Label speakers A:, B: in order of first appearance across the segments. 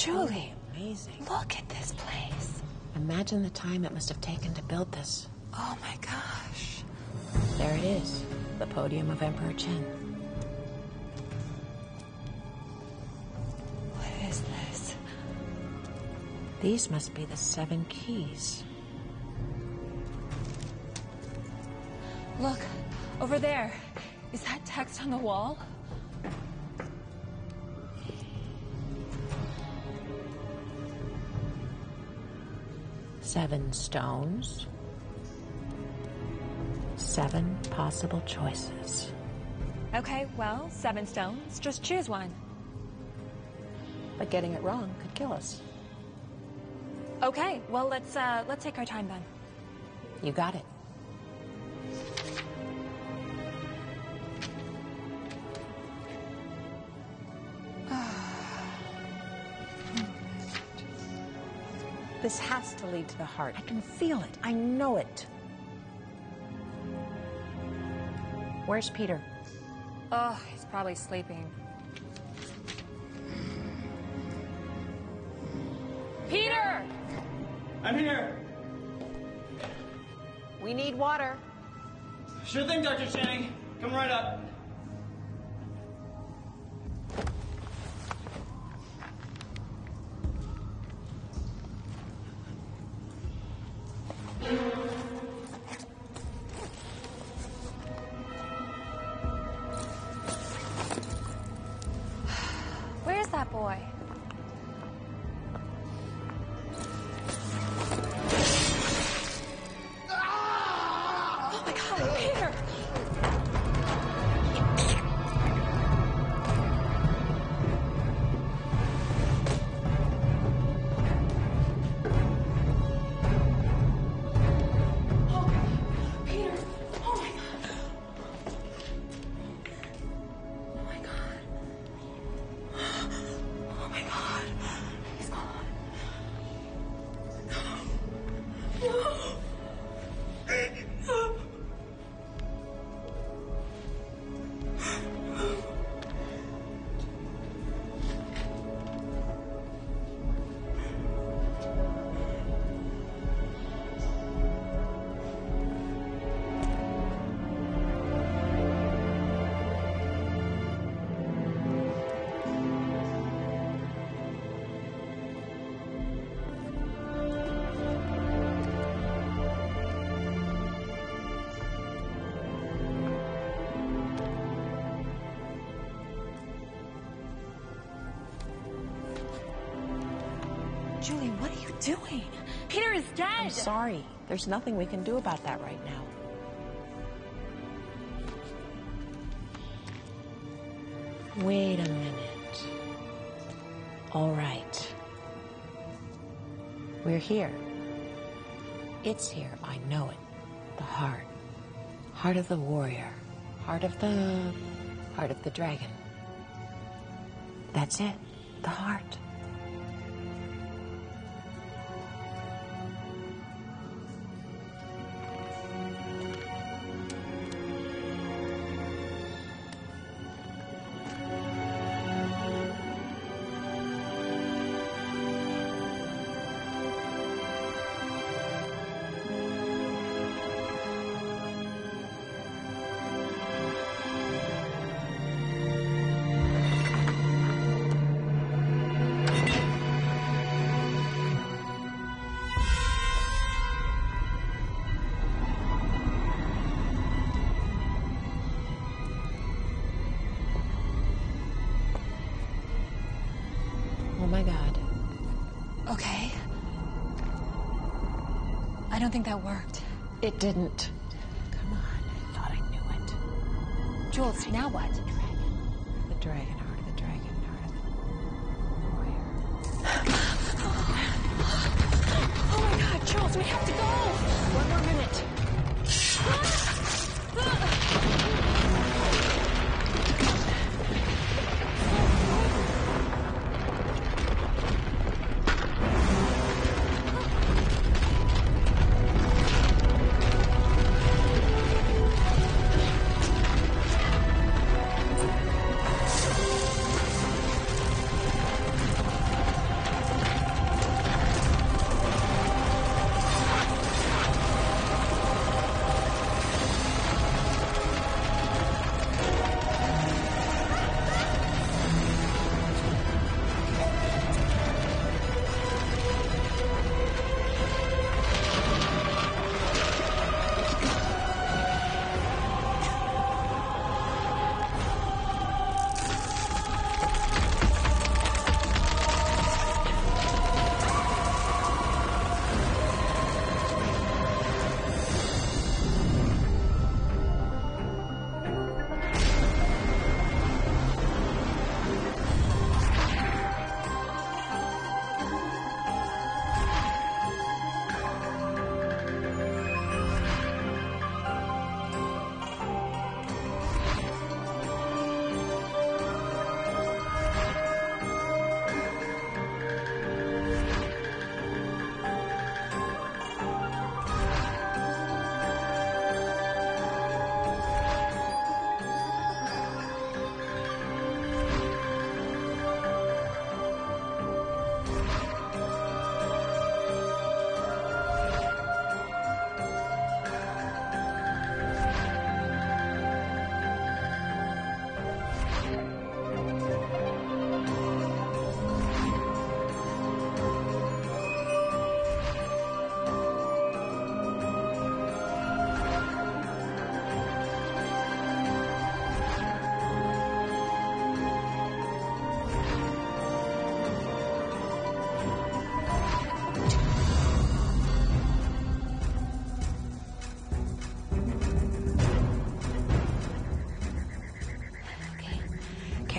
A: Julie,
B: amazing.
A: Look at this place.
B: Imagine the time it must have taken to build this.
A: Oh my gosh.
B: There it is, the podium of Emperor Qin.
A: What is this?
B: These must be the 7 keys.
A: Look, over there. Is that text on the wall?
B: Seven stones. 7 possible choices.
A: Okay, well, 7 stones. Just choose one.
B: But getting it wrong could kill us.
A: Okay, well, let's take our time then.
B: You got it. This has to lead to the heart. I can feel it. I know it. Where's Peter?
A: Oh, he's probably sleeping. Peter!
C: I'm here.
B: We need water.
C: Sure thing, Dr. Channing. Come right up.
A: Where's that boy? Oh my God, Peter! Julie, what are you doing? Peter is dead!
B: I'm sorry. There's nothing we can do about that right now. Wait a minute. All right. We're here. It's here. I know it. The heart. Heart of the warrior. Heart of the dragon. That's it. The heart. Oh my God.
A: Okay. I don't think that worked.
B: It didn't. Come on, I thought I knew it.
A: Jules, now what?
B: The dragon, heart of the dragon, heart of the warrior.
A: Oh my God, Jules, we have to go!
B: One more minute.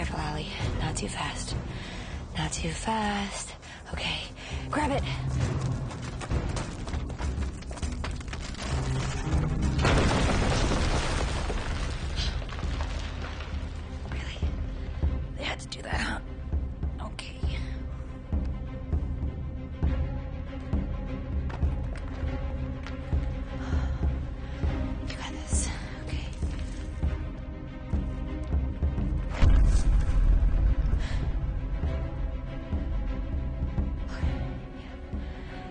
B: Careful, Allie. Not too fast. Not too fast. Okay, grab it. Really? They had to do that, huh? Okay. You got this. Okay.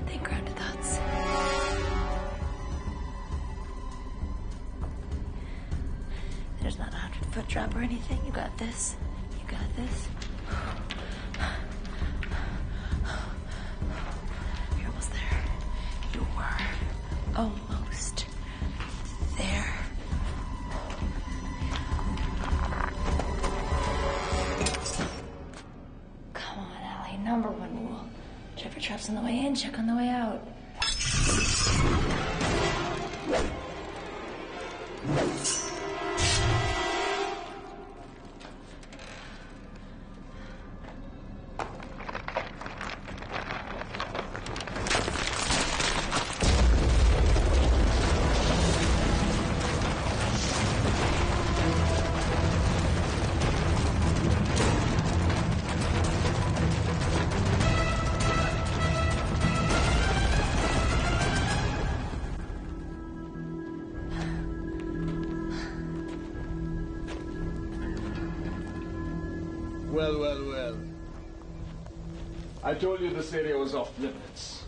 B: They grounded thoughts. There's not a 100-foot drop or anything. You got this. You got this. You're almost there. You were almost there. Come on, Allie. Number one rule. Check for traps on the way in, check on the way out.
D: Well. I told you this area was off limits.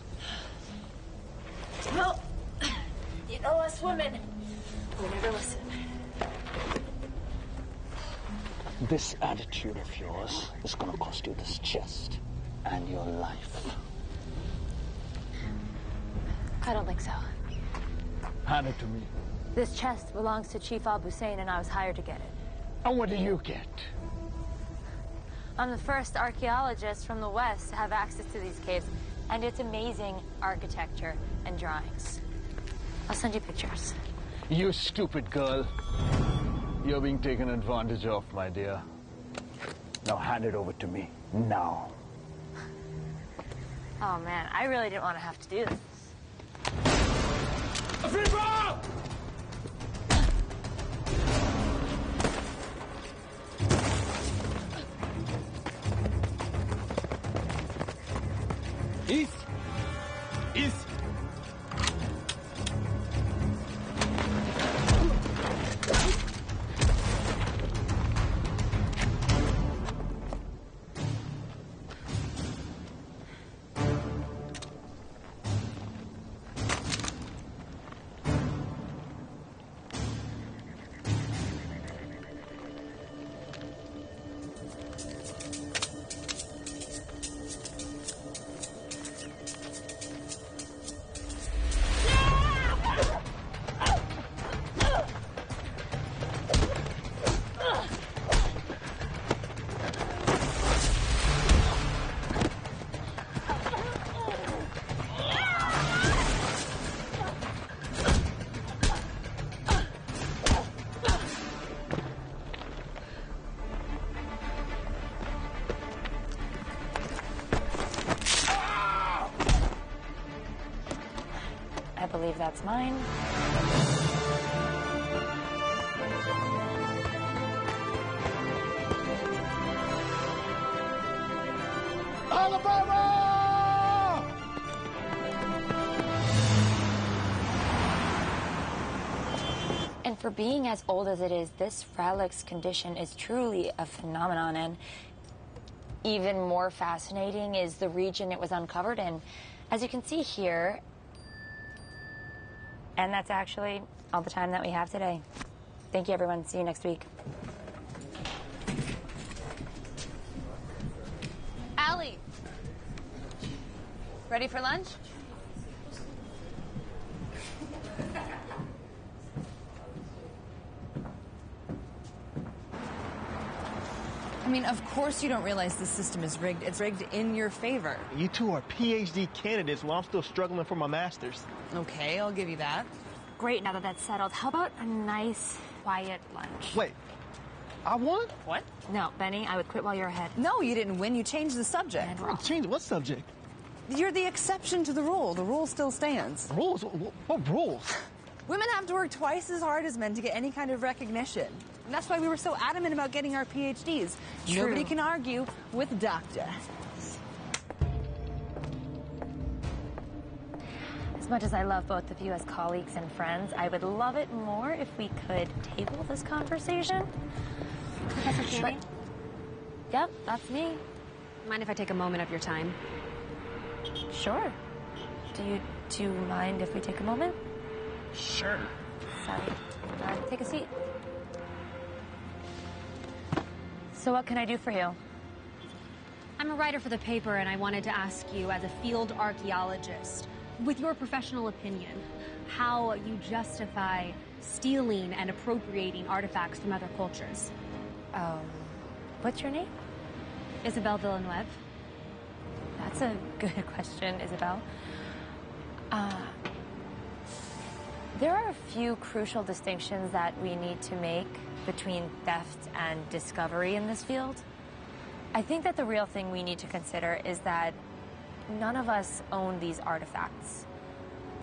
B: Well, you know us women. We never listen.
E: This attitude of yours is gonna cost you this chest and your life.
A: I don't think so.
E: Hand it to me.
A: This chest belongs to Chief Al-Hussein, and I was hired to get it.
E: And what do you get?
A: I'm the first archaeologist from the West to have access to these caves, and it's amazing architecture and drawings. I'll send you pictures.
E: You stupid girl. You're being taken advantage of, my dear. Now hand it over to me. Now.
A: Oh man, I really didn't want to have to do this.
D: A free ball!
C: East! East!
A: I believe that's mine.
D: Alabama!
A: And for being as old as it is, this relic's condition is truly a phenomenon, and even more fascinating is the region it was uncovered in. As you can see here, and that's actually all the time that we have today. Thank you, everyone. See you next week. Allie, ready for lunch?
F: I mean, of course you don't realize the system is rigged. It's rigged in your favor.
C: You two are PhD candidates while I'm still struggling for my master's.
F: Okay, I'll give you that.
A: Great, now that that's settled, how about a nice, quiet lunch?
C: Wait,
G: I won?
F: What?
A: No, Benny, I would quit while you're ahead.
F: No, you didn't win. You changed the subject.
G: Change what subject?
F: You're the exception to the rule. The rule still stands.
G: Rules? What rules?
F: Women have to work twice as hard as men to get any kind of recognition. And that's why we were so adamant about getting our PhDs.
A: True.
F: Nobody can argue with Doctor.
A: As much as I love both of you as colleagues and friends, I would love it more if we could table this conversation. Professor Channing? Yep, that's me.
H: Mind if I take a moment of your time?
A: Sure. Do you mind if we take a moment?
G: Sure.
A: Sorry. Take a seat. So what can I do for you?
H: I'm a writer for the paper, and I wanted to ask you, as a field archaeologist, with your professional opinion, how you justify stealing and appropriating artifacts from other cultures.
A: What's your name?
H: Isabel Villeneuve.
A: That's a good question, Isabel. There are a few crucial distinctions that we need to make between theft and discovery in this field. I think that the real thing we need to consider is that none of us own these artifacts.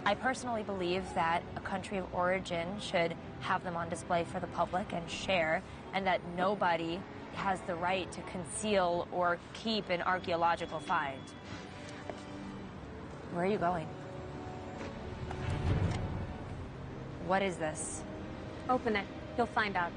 A: I personally believe that a country of origin should have them on display for the public and share, and that nobody has the right to conceal or keep an archaeological find. Where are you going? What is this?
H: Open it. You'll find out.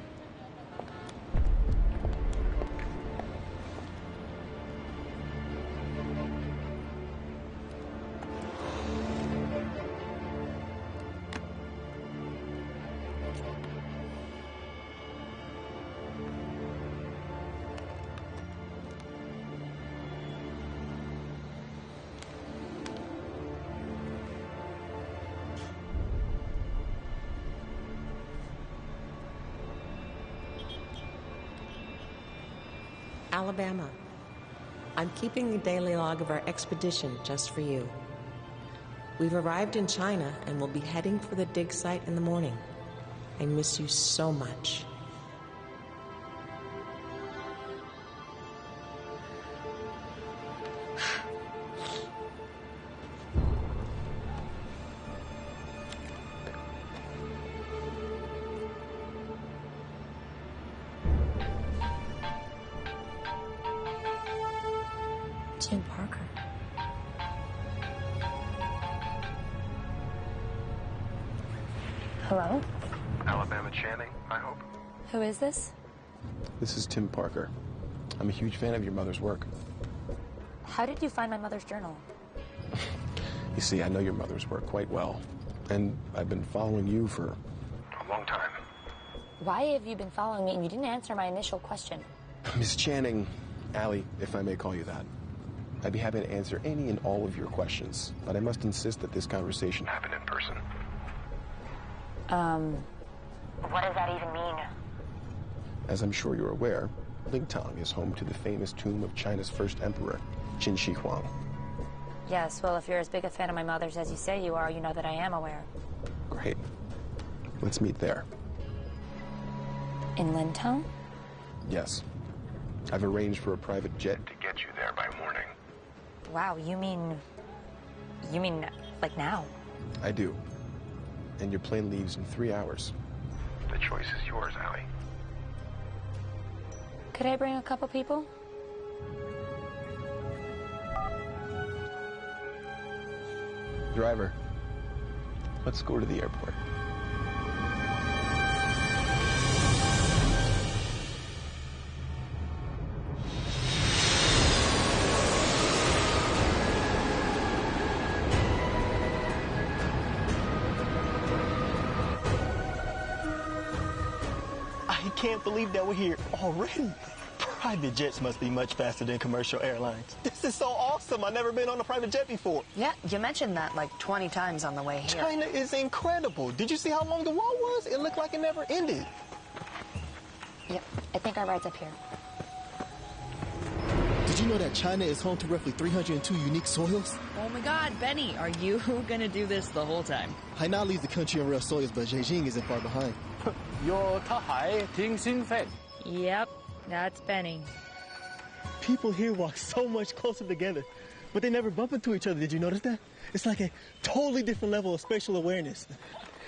B: Alabama. I'm keeping a daily log of our expedition just for you. We've arrived in China and will be heading for the dig site in the morning. I miss you so much.
A: Tim Parker. Hello?
I: Alabama Channing, I hope.
A: Who is this?
I: This is Tim Parker. I'm a huge fan of your mother's work.
A: How did you find my mother's journal?
I: You see, I know your mother's work quite well, and I've been following you for a long time.
A: Why have you been following me and you didn't answer my initial question?
I: Miss Channing, Allie, if I may call you that, I'd be happy to answer any and all of your questions, but I must insist that this conversation happen in person.
A: What does that even mean?
I: As I'm sure you're aware, Lingtang is home to the famous tomb of China's first emperor, Qin Shi Huang.
A: Yes, well, if you're as big a fan of my mother's as you say you are, you know that I am aware.
I: Great. Let's meet there.
A: In Lintown?
I: Yes. I've arranged for a private jet to get you there by morning.
A: Wow, you mean like now?
I: I do. And your plane leaves in 3 hours. The choice is yours, Allie.
A: Could I bring a couple people?
I: Driver, let's go to the airport.
C: I can't believe that we're here already. Private jets must be much faster than commercial airlines. This is so awesome. I've never been on a private jet before.
B: Yeah, you mentioned that like 20 times on the way here.
C: China is incredible. Did you see how long the wall was? It looked like it never ended.
A: Yep, I think our ride's up here.
J: Did you know that China is home to roughly 302 unique soils?
F: Oh my God, Benny, are you gonna do this the whole time?
J: Hainan leads the country in real soils, but Beijing isn't far behind.
A: Yep, that's Benny.
C: People here walk so much closer together, but they never bump into each other. Did you notice that? It's like a totally different level of spatial awareness.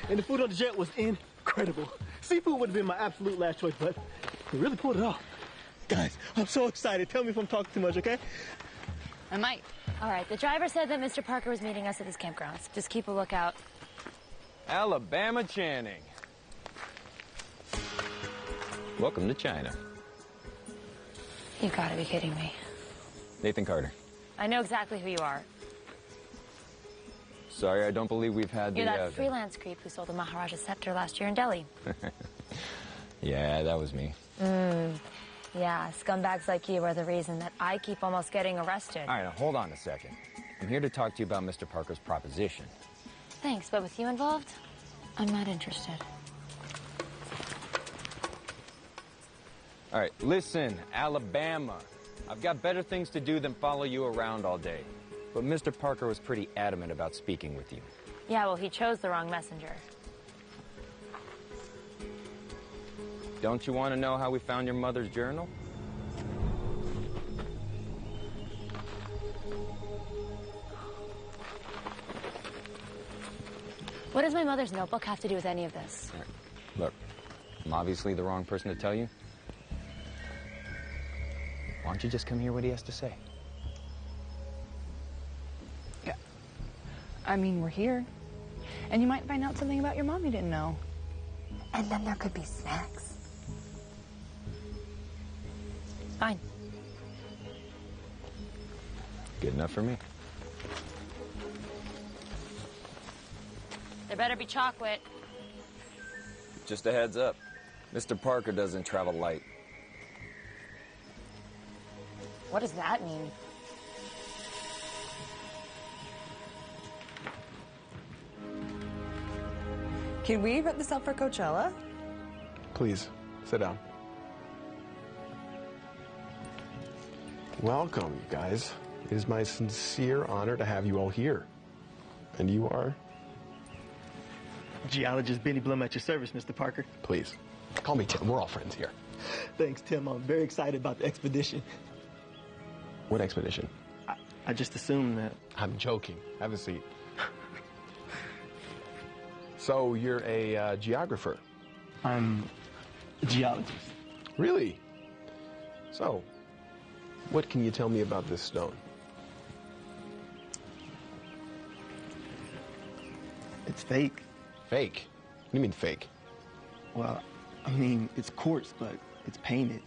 C: And the food on the jet was incredible. Seafood would have been my absolute last choice, but they really pulled it off. Guys, I'm so excited. Tell me if I'm talking too much, okay?
F: I might.
A: All right, the driver said that Mr. Parker was meeting us at this campground. Just keep a lookout.
K: Alabama Channing. Welcome to China.
A: You gotta be kidding me.
K: Nathan Carter.
A: I know exactly who you are.
K: Sorry, I don't believe we've had
A: You're that freelance creep who sold the Maharaja's scepter last year in Delhi.
K: Yeah, that was me.
A: Yeah, scumbags like you are the reason that I keep almost getting arrested.
K: All right, now hold on a second. I'm here to talk to you about Mr. Parker's proposition.
A: Thanks, but with you involved, I'm not interested.
K: All right, listen, Alabama. I've got better things to do than follow you around all day. But Mr. Parker was pretty adamant about speaking with you.
A: Yeah, well, he chose the wrong messenger.
K: Don't you want to know how we found your mother's journal?
A: What does my mother's notebook have to do with any of this?
K: All right. Look, I'm obviously the wrong person to tell you. Why don't you just come hear what he has to say?
F: Yeah. I mean, we're here. And you might find out something about your mom you didn't know.
A: And then there could be snacks. Fine.
K: Good enough for me.
A: There better be chocolate.
K: Just a heads up. Mr. Parker doesn't travel light.
A: What does that mean?
F: Can we put this up for Coachella?
I: Please, sit down. Welcome, you guys. It is my sincere honor to have you all here. And you are?
C: Geologist Benny Blum at your service, Mr. Parker.
I: Please, call me Tim. We're all friends here.
C: Thanks, Tim. I'm very excited about the expedition.
I: What expedition?
C: I just assumed that.
I: I'm joking. Have a seat. So, you're a geographer?
C: I'm a geologist.
I: Really? So, what can you tell me about this stone?
C: It's fake.
I: Fake? What do you mean fake?
C: Well, I mean, it's quartz, but it's painted.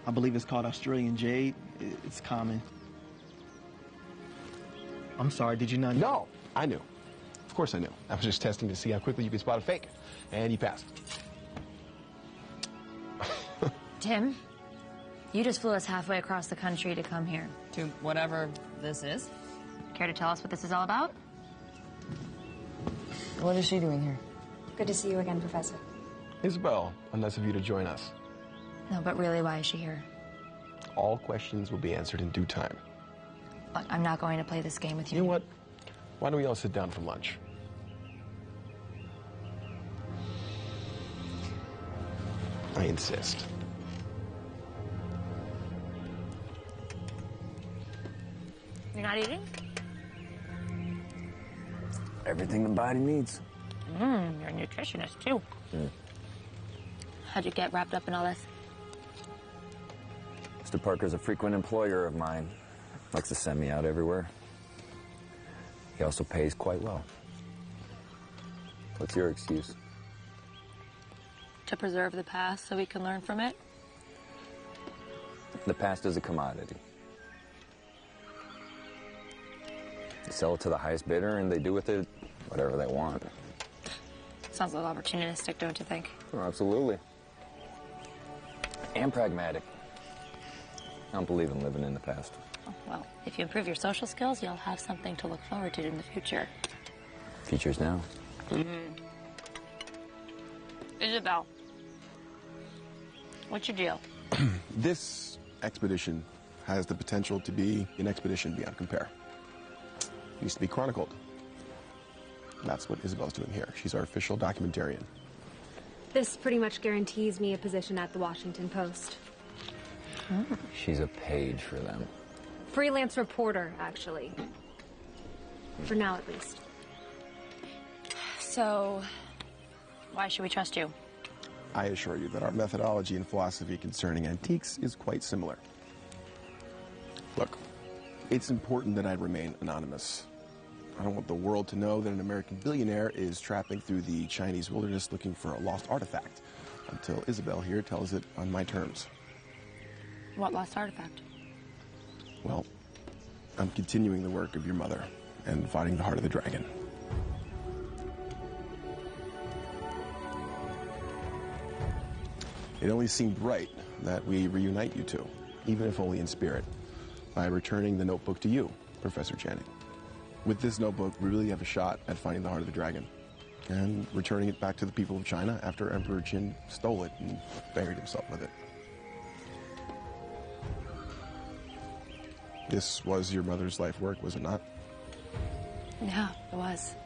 C: I believe it's called Australian jade. It's common. I'm sorry, did you not know?
I: No, I knew. Of course I knew. I was just testing to see how quickly you could spot a fake. And you passed.
A: Tim, you just flew us halfway across the country to come here.
F: To whatever this is?
A: Care to tell us what this is all about?
F: What is she doing here?
L: Good to see you again, Professor.
I: Isabel, unless of you to join us.
A: No, but really, why is she here?
I: All questions will be answered in due time.
A: Look, I'm not going to play this game with you.
I: You know what? Why don't we all sit down for lunch? I insist.
A: You're not eating?
K: Everything the body needs.
A: You're a nutritionist, too. How'd you get wrapped up in all this?
K: Mr. Parker's a frequent employer of mine. Likes to send me out everywhere. He also pays quite well. What's your excuse?
A: To preserve the past so we can learn from it?
K: The past is a commodity. You sell it to the highest bidder and they do with it whatever they want.
A: Sounds a little opportunistic, don't you think?
K: Oh, absolutely. And pragmatic. I don't believe in living in the past.
A: Oh, well, if you improve your social skills, you'll have something to look forward to in the future.
K: Future's now.
A: Isabel, what's your deal?
I: This expedition has the potential to be an expedition beyond compare. It needs to be chronicled. That's what Isabel's doing here. She's our official documentarian.
H: This pretty much guarantees me a position at the Washington Post.
K: She's a page for them.
H: Freelance reporter, actually. For now, at least.
A: So, why should we trust you?
I: I assure you that our methodology and philosophy concerning antiques is quite similar. Look, it's important that I remain anonymous. I don't want the world to know that an American billionaire is trapping through the Chinese wilderness looking for a lost artifact, until Isabel here tells it on my terms.
A: What lost artifact?
I: Well, I'm continuing the work of your mother and fighting the heart of the dragon. It only seemed right that we reunite you two, even if only in spirit, by returning the notebook to you, Professor Channing. With this notebook, we really have a shot at finding the heart of the dragon and returning it back to the people of China after Emperor Qin stole it and buried himself with it. This was your mother's life work, was it not?
A: Yeah, it was.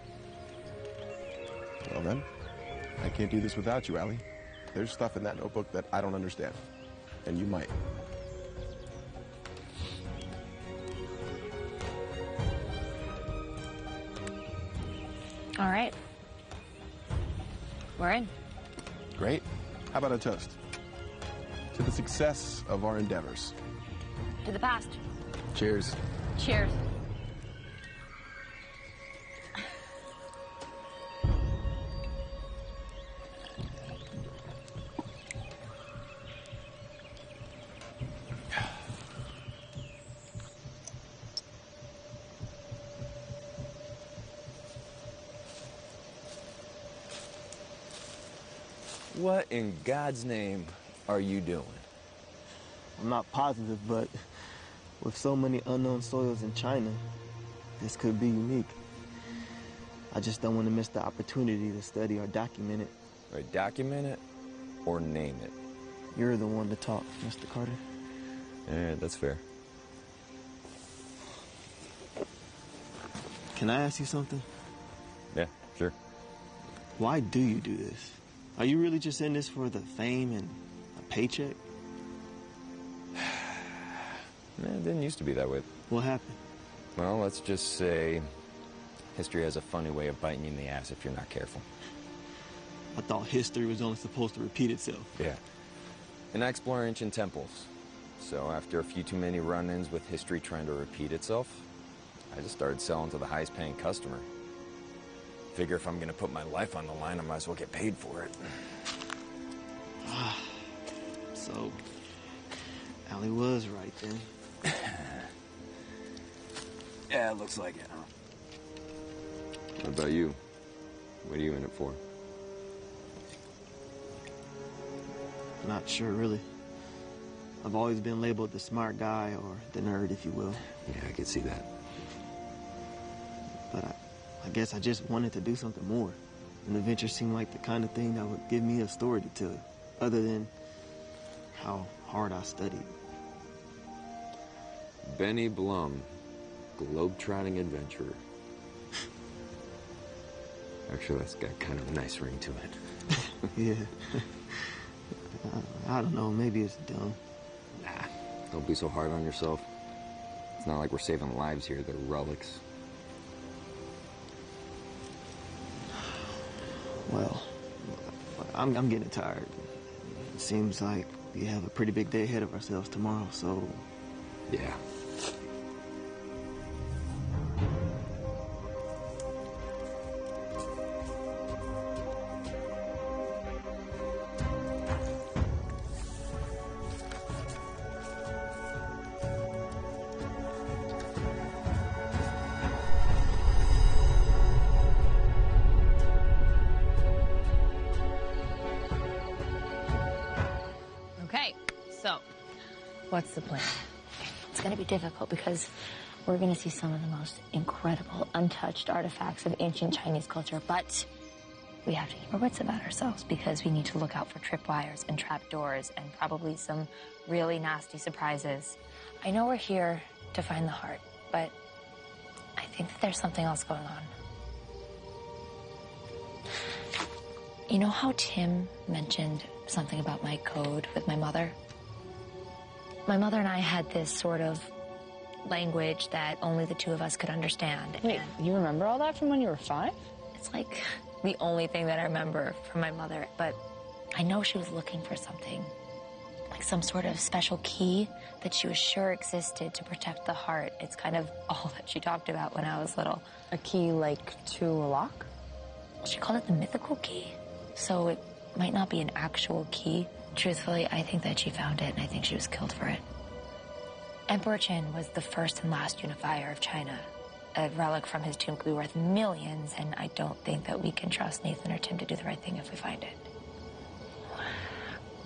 I: Well then, I can't do this without you, Allie. There's stuff in that notebook that I don't understand, and you might.
A: All right. We're in.
I: Great. How about a toast? To the success of our endeavors.
A: To the past.
I: Cheers.
A: Cheers.
K: What in God's name are you doing?
C: I'm not positive, but with so many unknown soils in China, this could be unique. I just don't want to miss the opportunity to study or document it.
K: Or document it, or name it.
C: You're the one to talk, Mr. Carter.
K: Yeah, that's fair.
C: Can I ask you something?
K: Yeah, sure.
C: Why do you do this? Are you really just in this for the fame and a paycheck?
K: It didn't used to be that way.
C: What happened?
K: Well, let's just say history has a funny way of biting you in the ass if you're not careful.
C: I thought history was only supposed to repeat itself.
K: Yeah. And I explore ancient temples. So after a few too many run-ins with history trying to repeat itself, I just started selling to the highest paying customer. Figure if I'm gonna put my life on the line, I might as well get paid for it.
C: So, Allie was right then.
K: Yeah, it looks like it, huh? What about you? What are you in it for?
C: Not sure, really. I've always been labeled the smart guy or the nerd, if you will.
K: Yeah, I could see that.
C: But I guess I just wanted to do something more. And the venture seemed like the kind of thing that would give me a story to tell, other than how hard I studied.
K: Benny Blum, globe-trotting adventurer. Actually, that's got kind of a nice ring to it.
C: Yeah. I don't know, maybe it's dumb.
K: Nah, don't be so hard on yourself. It's not like we're saving lives here, they're relics.
C: Well, I'm getting tired. It seems like we have a pretty big day ahead of ourselves tomorrow, so...
K: Yeah.
A: Okay, so what's the plan? It's going to be difficult because we're going to see some of the most incredible, untouched artifacts of ancient Chinese culture, but we have to keep our wits about ourselves because we need to look out for tripwires and trapdoors and probably some really nasty surprises. I know we're here to find the heart, but I think that there's something else going on. You know how Tim mentioned something about my code with my mother? My mother and I had this sort of language that only the two of us could understand.
M: Wait, you remember all that from when you were 5?
A: It's like the only thing that I remember from my mother, but I know she was looking for something, like some sort of special key that she was sure existed to protect the heart. It's kind of all that she talked about when I was little.
M: A key, like, to a lock?
A: She called it the mythical key, so it might not be an actual key. Truthfully, I think that she found it, and I think she was killed for it. Emperor Qin was the first and last unifier of China. A relic from his tomb could be worth millions, and I don't think that we can trust Nathan or Tim to do the right thing if we find it.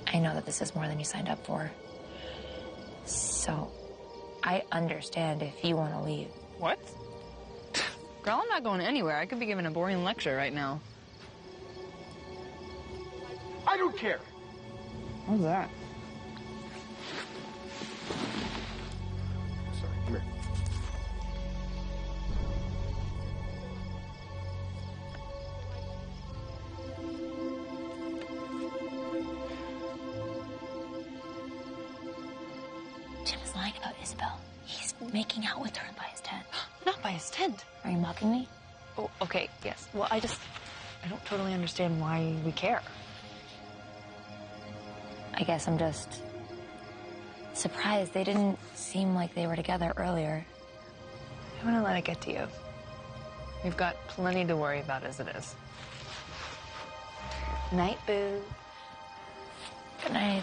A: I know that this is more than you signed up for. So, I understand if you want to leave.
M: What? Girl, I'm not going anywhere. I could be giving a boring lecture right now.
D: I don't care.
M: What's that?
I: Sorry, come here.
A: Tim is lying about Isabel. He's making out with her by his tent.
M: Not by his tent.
A: Are you mocking me?
M: Oh, okay, yes. Well, I don't totally understand why we care.
A: I guess I'm just surprised. They didn't seem like they were together earlier.
M: I want to let it get to you. We've got plenty to worry about as it is. Night, boo.
A: Good night.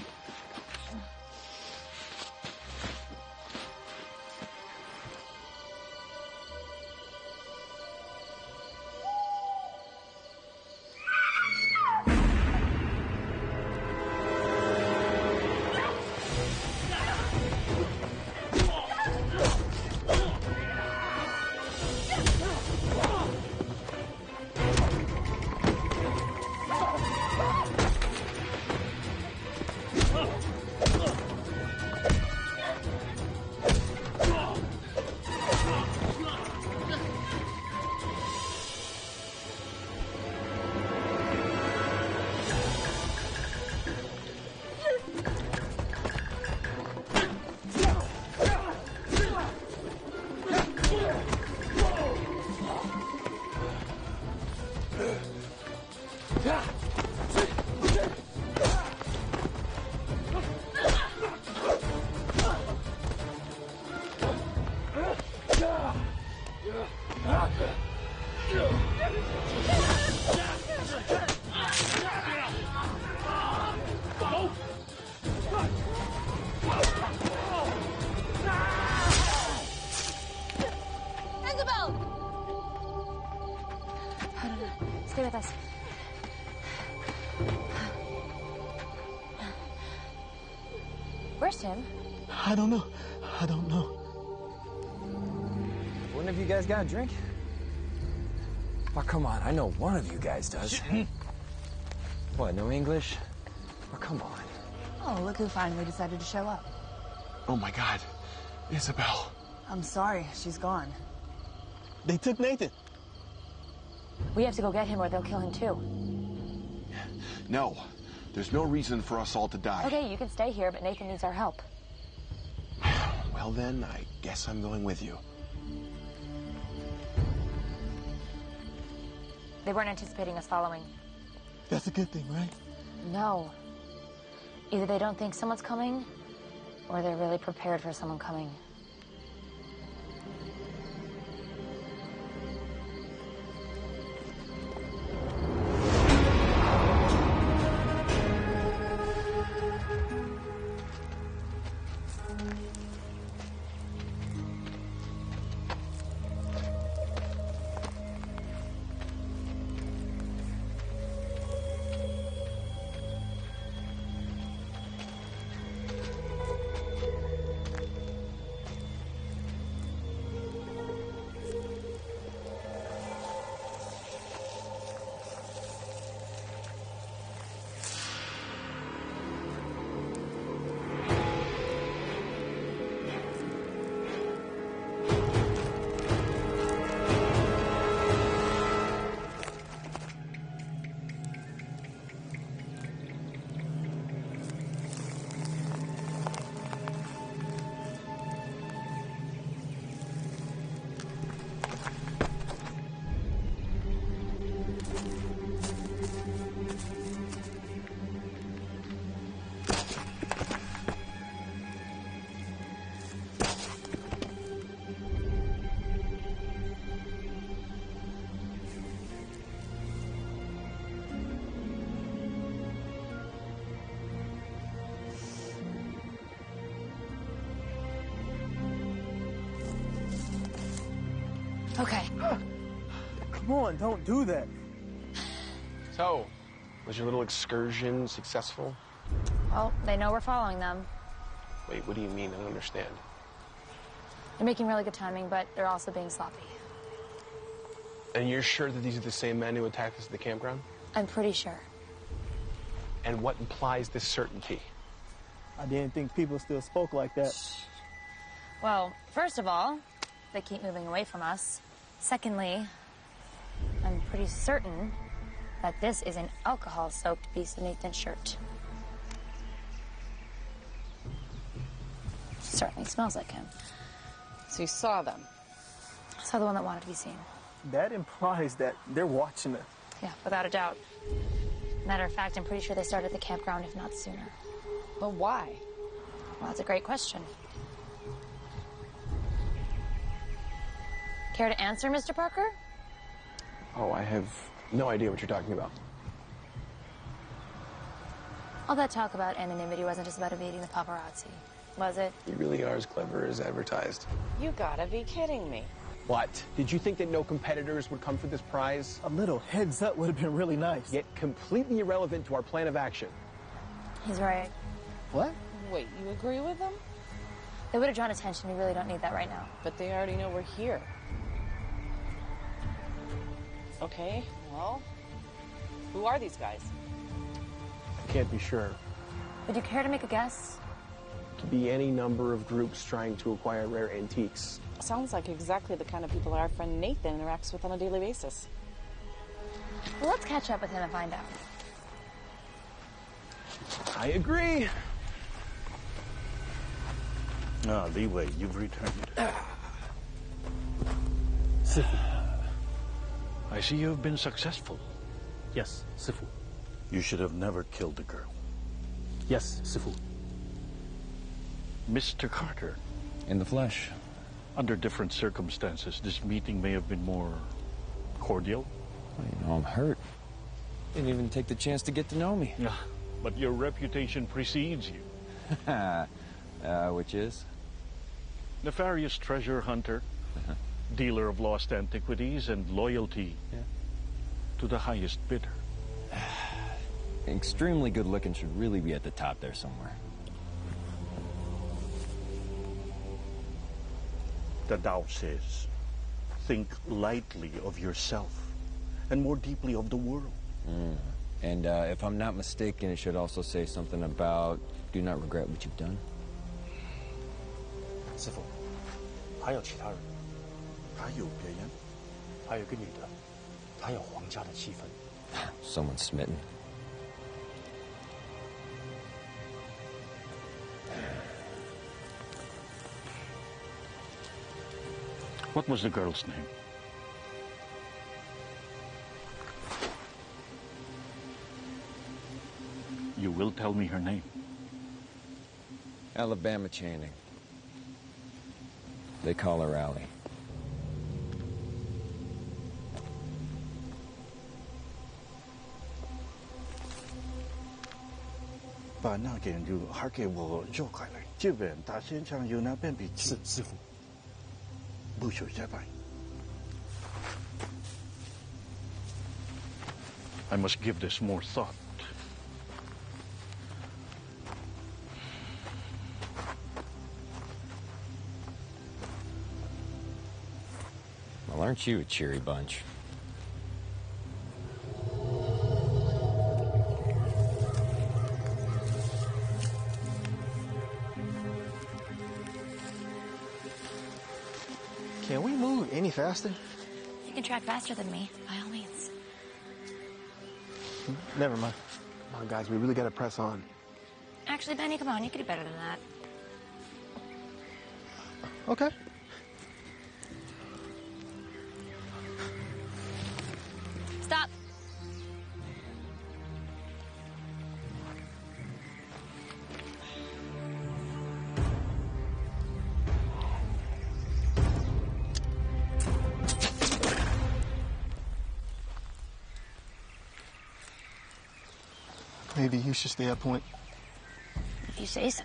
A: Stay with us. Where's Tim?
C: I don't know. I don't know.
K: One of you guys got a drink? Oh, come on. I know one of you guys does. What, no English? Oh, come on.
F: Oh, look who finally decided to show up.
I: Oh my God, Isabel.
F: I'm sorry, she's gone.
C: They took Nathan.
A: We have to go get him or they'll kill him too.
I: No, there's no reason for us all to die.
A: Okay, you can stay here, but Nathan needs our help.
I: Well then, I guess I'm going with you.
A: They weren't anticipating us following.
C: That's a good thing, right?
A: No. Either they don't think someone's coming, or they're really prepared for someone coming. Okay.
C: Come on, don't do that.
I: So, was your little excursion successful?
A: Well, they know we're following them.
I: Wait, what do you mean? I don't understand.
A: They're making really good timing, but they're also being sloppy.
I: And you're sure that these are the same men who attacked us at the campground?
A: I'm pretty sure.
I: And what implies this certainty?
C: I didn't think people still spoke like that.
A: Well, first of all, they keep moving away from us. Secondly, I'm pretty certain that this is an alcohol-soaked piece of Nathan's shirt. Certainly smells like him.
M: So you saw them?
A: I saw the one that wanted to be seen.
C: That implies that they're watching us.
A: Yeah, without a doubt. Matter of fact, I'm pretty sure they started at the campground, if not sooner.
M: But why?
A: Well, that's a great question. Care to answer, Mr. Parker?
I: Oh, I have no idea what you're talking about.
A: All that talk about anonymity wasn't just about evading the paparazzi, was it?
I: You really are as clever as advertised.
M: You gotta be kidding me.
I: What? Did you think that no competitors would come for this prize?
C: A little heads up would have been really nice.
I: Yet completely irrelevant to our plan of action.
A: He's right.
C: What?
M: Wait, you agree with them?
A: They would have drawn attention. We really don't need that right now.
M: But they already know we're here. Okay, well, who are these guys?
I: I can't be sure.
A: Would you care to make a guess?
I: Could be any number of groups trying to acquire rare antiques.
M: Sounds like exactly the kind of people our friend Nathan interacts with on a daily basis.
A: Well, let's catch up with him and find out.
I: I agree.
E: Ah, Leeway, you've returned.
C: Sifu.
E: I see you've been successful.
C: Yes, Sifu.
E: You should have never killed the girl.
C: Yes, Sifu.
E: Mr. Carter.
K: In the flesh.
E: Under different circumstances, this meeting may have been more cordial.
K: Well, you know, I'm hurt. Didn't even take the chance to get to know me.
E: Yeah, but your reputation precedes you.
K: Which is?
E: Nefarious treasure hunter, dealer of lost antiquities, and loyalty to the highest bidder.
K: Extremely good looking should really be at the top there somewhere.
E: The Tao says, think lightly of yourself and more deeply of the world.
K: And if I'm not mistaken, it should also say something about do not regret what you've done.
C: 师傅，还有其他人？
E: 还有别人？
C: 还有个女的，她有皇家的气氛。
K: Someone smitten.
E: What was the girl's name? You will tell me her name.
K: Alabama Channing. They call her Allie.
E: But now can you hake wo joke like Jiben Ta Xian Chang you na ben bi
C: 是师傅。
E: 不朽下拜. I must give this more thought.
K: Well, aren't you a cheery bunch?
C: Can we move any faster?
A: You can track faster than me, by all means.
C: Never mind.
I: Come on, guys, we really gotta press on.
A: Actually, Benny, come on, you could do better than that.
C: Okay.
A: Stop.
C: Maybe you should stay at point.
A: If you say so.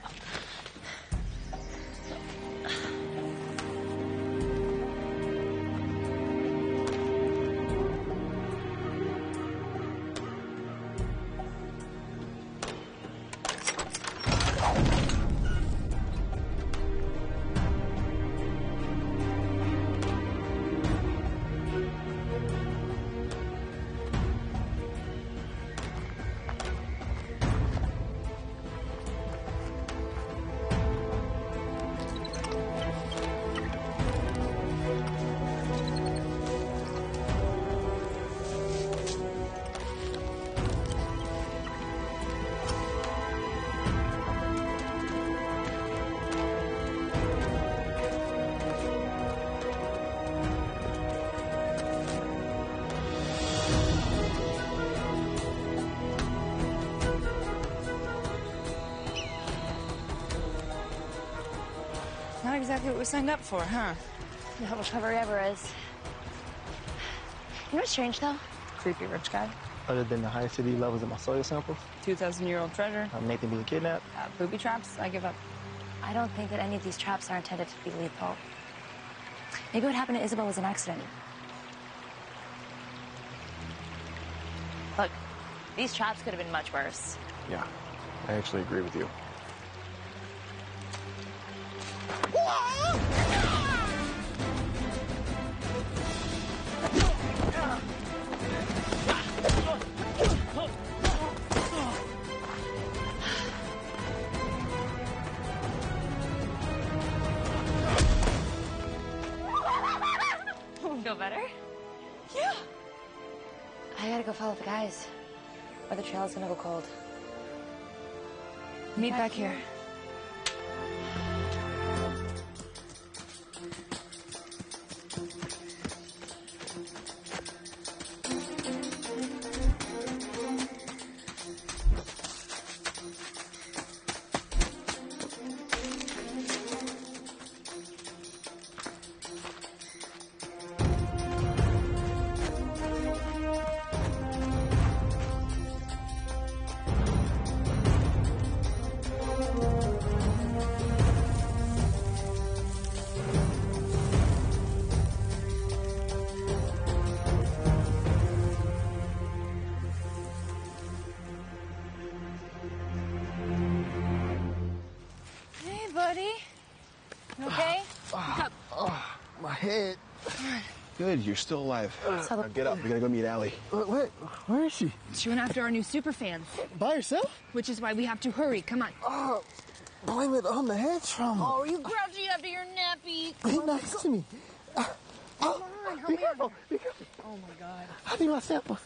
F: Not exactly what we signed up for, huh?
A: No recovery ever is. You know what's strange, though?
F: Creepy rich guy.
C: Other than the high acidity levels of my soil samples,
F: 2,000-year-old treasure.
C: Nathan being kidnapped.
F: Booby traps, I give up.
A: I don't think that any of these traps are intended to be lethal. Maybe what happened to Isabel was an accident. Look, these traps could have been much worse.
I: Yeah, I actually agree with you.
A: Feel better?
F: Yeah.
A: I gotta go follow the guys, or the trail's gonna go cold.
F: Meet back here.
C: My head. Good, you're still alive. Now get up. We gotta go meet Allie. Where is she?
F: She went after our new superfans.
C: By herself?
F: Which is why we have to hurry. Come on.
C: Oh, blame it on the head trauma.
F: Oh, are you grouchy after your nappy?
C: Be nice to me.
F: Come on, help me.
C: Be careful.
F: Oh my God.
C: I need my samples.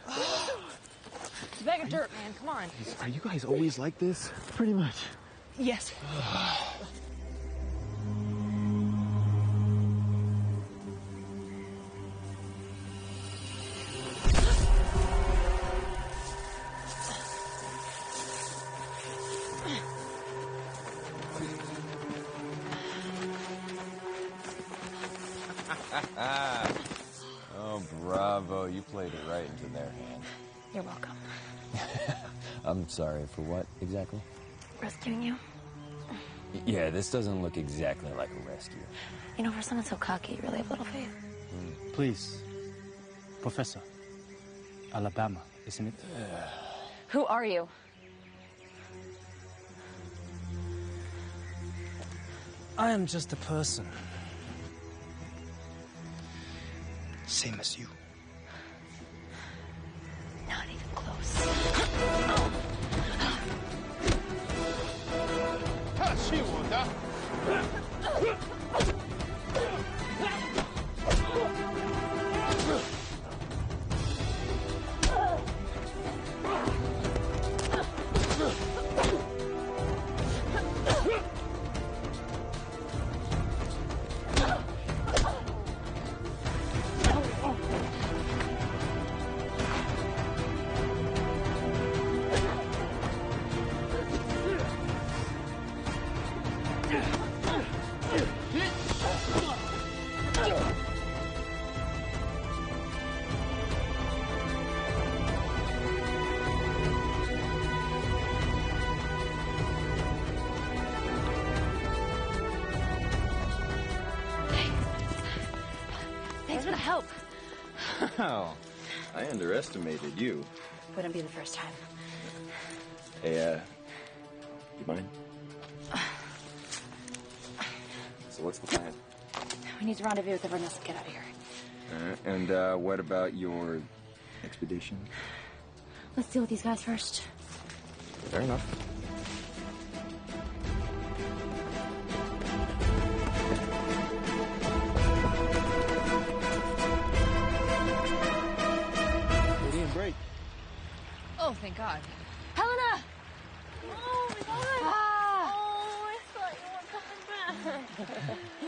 F: It's a bag of dirt, man. Come on.
C: Are you guys always like this? Pretty much.
F: Yes.
K: Oh, bravo. You played it right into their hand.
A: You're welcome.
K: I'm sorry, for what exactly?
A: Rescuing you.
K: Yeah, this doesn't look exactly like a rescue.
A: You know, for someone so cocky, you really have little faith.
N: Please, Professor. Alabama, isn't it?
A: Who are you?
N: I am just a person. Same as you.
A: Not even close. Thanks for the help.
K: Oh, I underestimated you.
A: Wouldn't be the first time.
K: Hey, you mind? So what's the plan?
A: We need to rendezvous with everyone else and get out of here.
K: And what about your expedition?
A: Let's deal with these guys first.
K: Fair enough.
C: They didn't break.
F: Oh, thank God.
A: Helena!
F: Oh, my God.
A: Ah!
F: Oh, I thought you weren't coming back.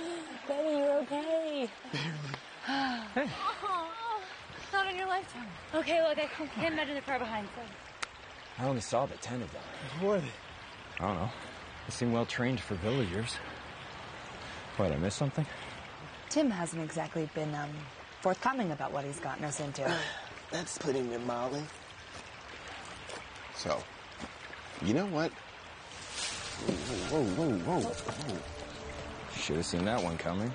A: Betty, you're okay.
F: Hey. Oh, not in your lifetime.
A: Okay, look, I can't imagine the car behind. So.
K: I only saw the 10 of them.
C: Who are they?
K: I don't know. They seem well trained for villagers. What, I missed something?
F: Tim hasn't exactly been, forthcoming about what he's gotten us into.
C: That's putting it mildly.
I: So, you know what? Whoa.
K: Should have seen that one coming.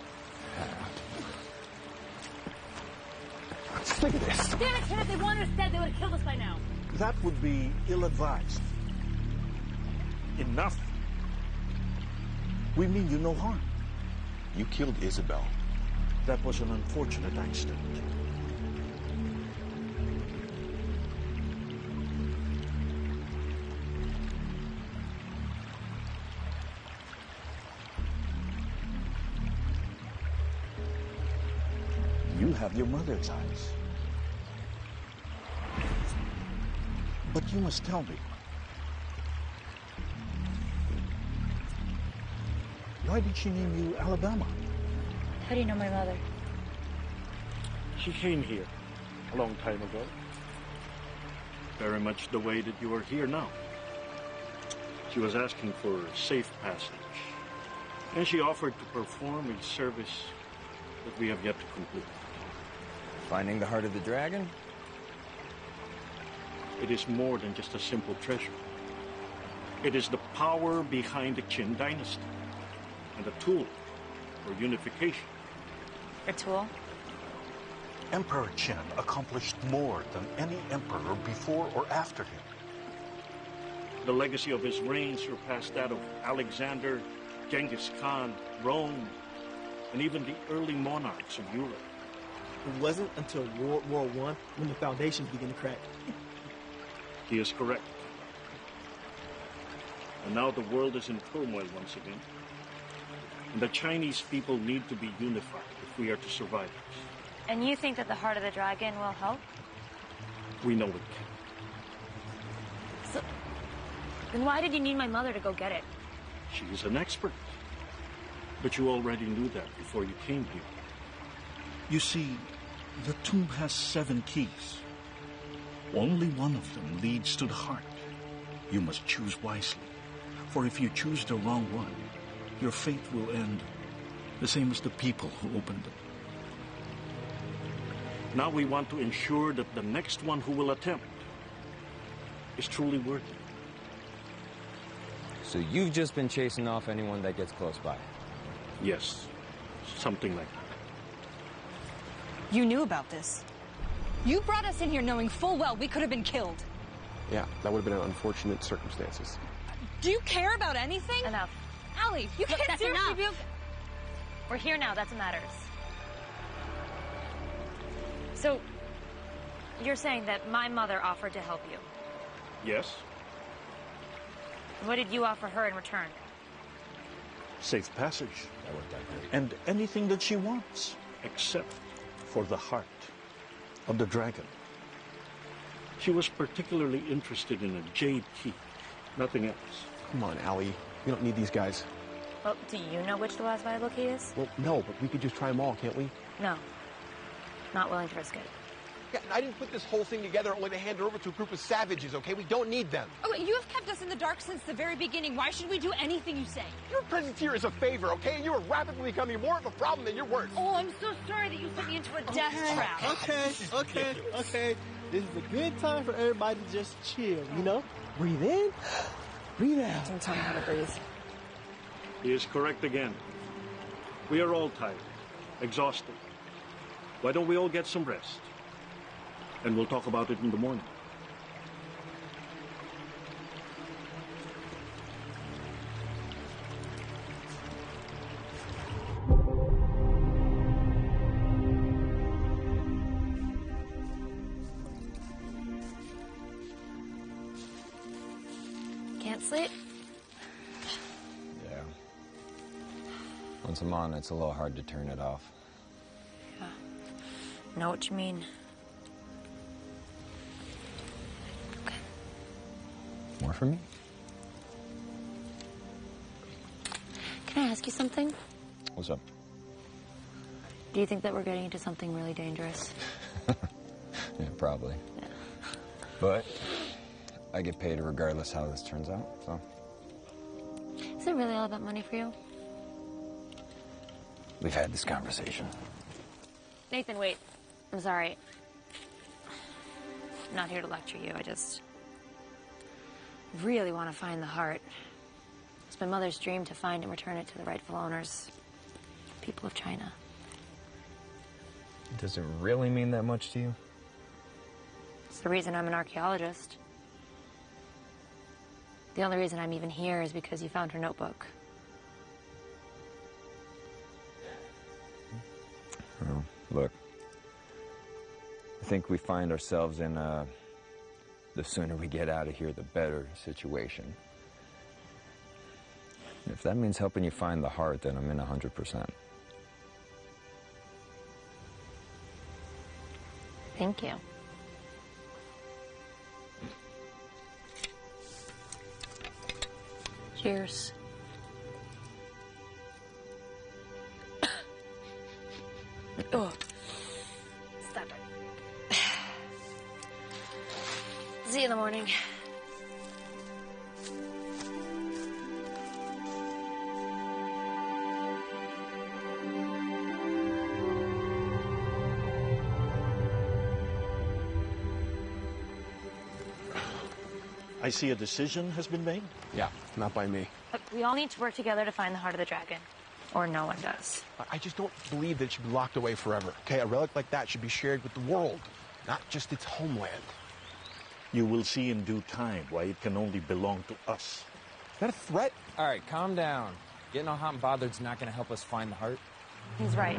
C: Look at this.
H: Damn it, Ken, if they wanted us dead, they would have killed us by now.
O: That would be ill-advised. Enough. We mean you no harm.
I: You killed Isabel.
O: That was an unfortunate accident. You have your mother's eyes. But you must tell me. Why did she name you Alabama?
A: How do you know my mother?
O: She came here a long time ago. Very much the way that you are here now. She was asking for safe passage. And she offered to perform a service that we have yet to complete.
K: Finding the heart of the dragon?
O: It is more than just a simple treasure. It is the power behind the Qin dynasty and a tool for unification.
A: A tool?
O: Emperor Qin accomplished more than any emperor before or after him. The legacy of his reign surpassed that of Alexander, Genghis Khan, Rome, and even the early monarchs of Europe.
C: It wasn't until World War I when the foundations began to crack.
O: He is correct. And now the world is in turmoil once again. And the Chinese people need to be unified if we are to survive this.
A: And you think that the heart of the dragon will help?
O: We know it can.
A: So, then why did you need my mother to go get it?
O: She is an expert. But you already knew that before you came here. You see, the tomb has 7 keys. Only one of them leads to the heart. You must choose wisely. For if you choose the wrong one, your fate will end the same as the people who opened it. Now we want to ensure that the next one who will attempt is truly worthy.
K: So you've just been chasing off anyone that gets close by?
O: Yes, something like that.
F: You knew about this. You brought us in here knowing full well we could have been killed.
I: Yeah, that would have been unfortunate circumstances.
F: Do you care about anything?
A: Enough.
F: Allie, you
A: Look,
F: can't
A: that's
F: seriously
A: enough.
F: be...
A: We're here now, that's what matters. So, you're saying that my mother offered to help you?
O: Yes,
A: What did you offer her in return?
O: safe passage.
K: That worked out great.
O: And anything that she wants, except for the heart of the dragon. She was particularly interested in a jade key, nothing else.
I: Come on, Allie. We don't need these guys.
A: Well, do you know which the last viable key is?
I: Well, no, but we could just try them all, can't we?
A: No. Not willing to risk it.
P: Yeah, I didn't put this whole thing together only to hand it over to a group of savages, okay? We don't need them.
F: Oh, wait, you have kept us in the dark since the very beginning. Why should we do anything you say?
P: Your presence here is a favor, okay? And you are rapidly becoming more of a problem than you're worth.
F: Oh, I'm so sorry that you sent me into a death trap.
C: Okay. This is a good time for everybody to just chill, you know? Breathe in, breathe out.
F: Don't tell me how to breathe.
O: He is correct again. We are all tired, exhausted. Why don't we all get some rest? And we'll talk about it in the morning.
A: Can't sleep?
K: Yeah. Once I'm on, it's a little hard to turn it off.
A: Yeah. Know what you mean.
K: More for me?
A: Can I ask you something?
K: What's up?
A: Do you think that we're getting into something really dangerous?
K: Yeah, probably.
A: Yeah.
K: But I get paid regardless how this turns out, so.
A: Is it really all about money for you?
K: We've had this conversation.
A: Nathan, wait. I'm sorry. I'm not here to lecture you. I just really want to find the heart. It's my mother's dream to find and return it to the rightful owners, the people of China.
K: Does it really mean that much to you?
A: It's the reason I'm an archaeologist. The only reason I'm even here is because you found her notebook.
K: Well, look. I think we find ourselves in the sooner we get out of here, the better situation. If that means helping you find the heart, then I'm in 100%.
A: Thank you. Cheers. Oh, stop it. See you in the morning.
O: I see a decision has been made?
I: Yeah, not by me.
A: Look, we all need to work together to find the heart of the dragon. Or no one does.
P: I just don't believe that it should be locked away forever, okay? A relic like that should be shared with the world, not just its homeland.
O: You will see in due time why it can only belong to us.
P: Is that a threat?
K: All right, calm down. Getting all hot and bothered's not going to help us find the heart.
A: He's right.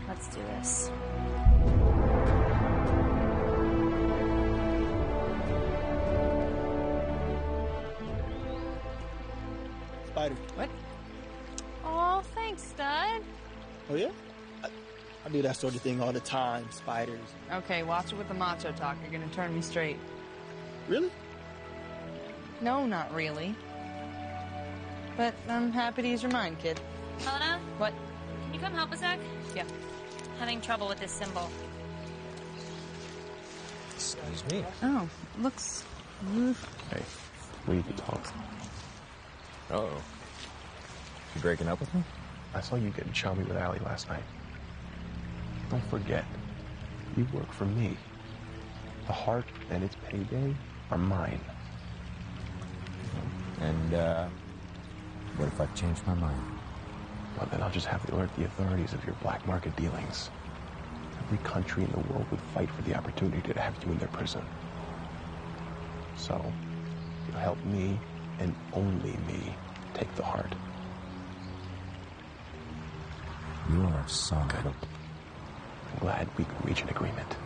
A: Let's do this.
C: Spider.
F: What? Oh, thanks, Stud.
C: Oh, yeah? I do that sort of thing all the time, spiders.
F: Okay, watch it with the macho talk. You're gonna turn me straight.
C: Really?
F: No, not really. But I'm happy to use your mind, kid.
A: Helena?
F: What?
A: Can you come help a sec?
F: Yeah.
A: Having trouble with this symbol.
K: Excuse me.
F: Oh, looks...
I: Hey, we need to talk.
K: Uh-oh. You breaking up with me?
I: I saw you getting chummy with Allie last night. Don't forget, you work for me. The heart and its payday are mine.
K: And, what if I've changed my mind?
I: Well, then I'll just have to alert the authorities of your black market dealings. Every country in the world would fight for the opportunity to have you in their prison. So, you'll help me, and only me, take the heart.
K: You are so good.
I: I'm glad we could reach an agreement.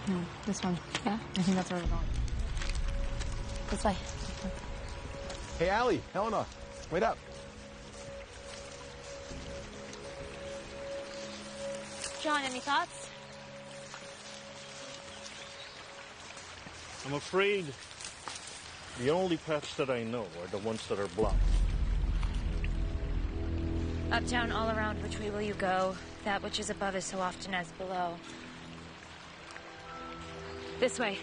F: No, this one.
A: Yeah?
F: I think that's where we're going.
A: This way.
P: Hey, Allie, Helena, wait up.
A: John, any thoughts?
O: I'm afraid the only paths that I know are the ones that are blocked.
A: Up, down, all around, which way will you go? That which is above is so often as below. This way.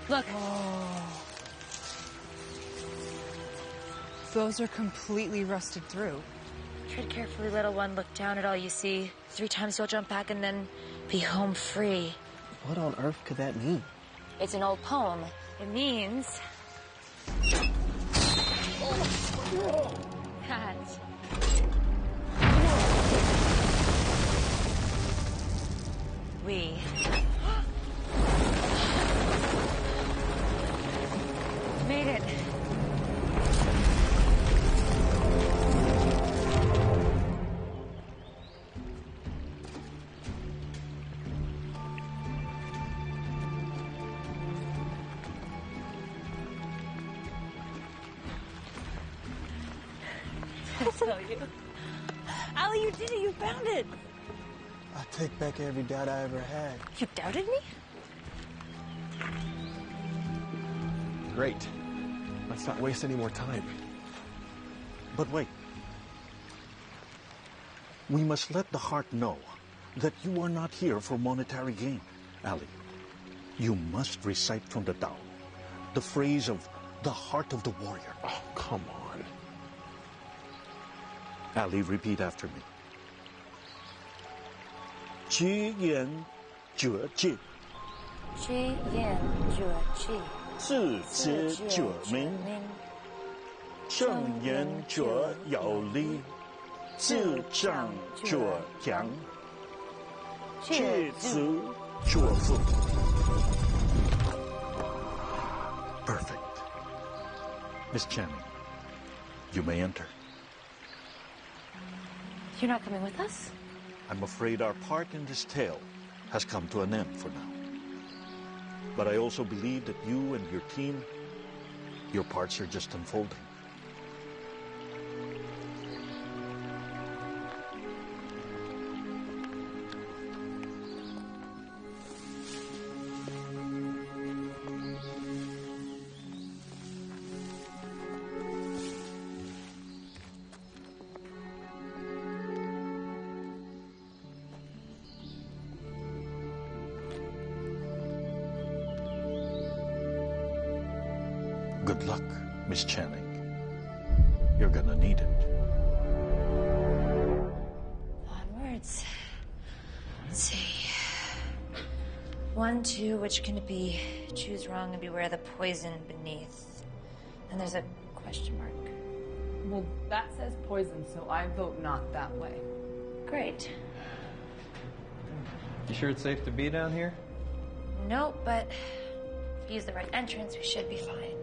A: Look.
F: Oh. Those are completely rusted through.
A: Tread carefully, little one. Look down at all you see. 3 times you'll jump back and then be home free.
C: What on earth could that mean?
A: It's an old poem. It means... that we made it. I tell you. Allie, you did it. You found it.
C: I take back every doubt I ever had.
A: You doubted me?
P: Great. Let's not waste any more time.
O: But wait. We must let the heart know that you are not here for monetary gain, Ali. You must recite from the Tao the phrase of the heart of the warrior.
I: Oh, come on.
O: Ali, repeat after me. 居延者戒，
A: 居延者戒，
O: 自知者明，正言者有力，自障者强，戒足者富。Perfect. Miss Channing, you may enter.
A: You're not coming with us?
O: I'm afraid our part in this tale has come to an end for now. But I also believe that you and your team, your parts are just unfolding. Good luck, Miss Channing. You're gonna need it.
A: Onwards. Let's see. 1, 2, which can it be? Choose wrong and beware the poison beneath. And there's a question mark.
F: Well, that says poison, so I vote not that way.
A: Great.
K: You sure it's safe to be down here?
A: Nope, but if you use the right entrance, we should be fine.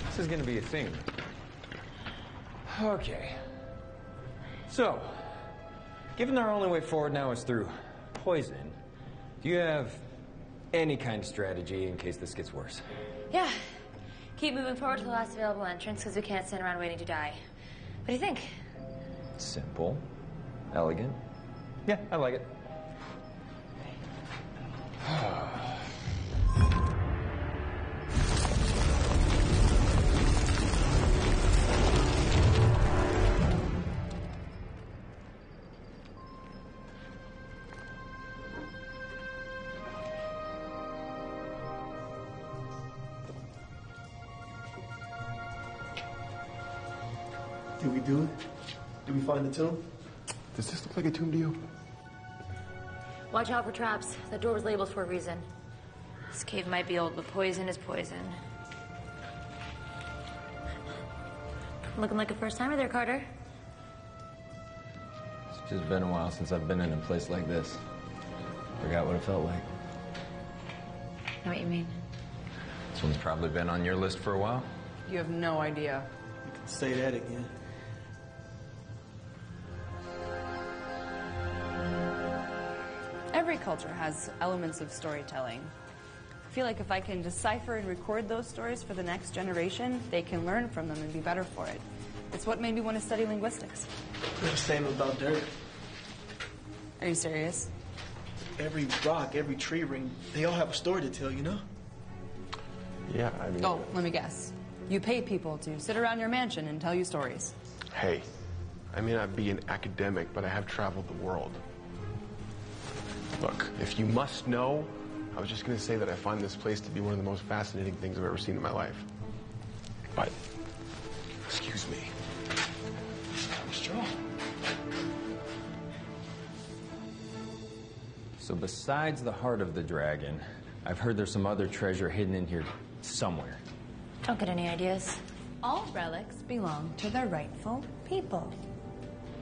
K: This is gonna be a thing. Okay. So, given our only way forward now is through poison, do you have any kind of strategy in case this gets worse?
A: Yeah. Keep moving forward to the last available entrance because we can't stand around waiting to die. What do you think?
K: Simple. Elegant. Yeah, I like it.
C: Did we do it? Did we find the tomb?
I: Does this look like a tomb to you?
A: Watch out for traps. That door was labeled for a reason. This cave might be old, but poison is poison. Looking like a first timer there, Carter.
K: It's just been a while since I've been in a place like this. Forgot what it felt like.
A: Know what you mean?
K: This one's probably been on your list for a while.
F: You have no idea.
C: You can say that again.
F: Every culture has elements of storytelling. I feel like if I can decipher and record those stories for the next generation, they can learn from them and be better for it. It's what made me want to study linguistics.
C: The same about dirt.
F: Are you serious?
C: Every rock, every tree ring, they all have a story to tell, you know?
I: Yeah, I mean...
F: Oh, let me guess. You pay people to sit around your mansion and tell you stories.
I: Hey, I may not be an academic, but I have traveled the world. Look, if you must know, I was just going to say that I find this place to be one of the most fascinating things I've ever seen in my life. But, excuse me.
C: Straw.
K: So besides the heart of the dragon, I've heard there's some other treasure hidden in here somewhere.
A: Don't get any ideas.
F: All relics belong to their rightful people.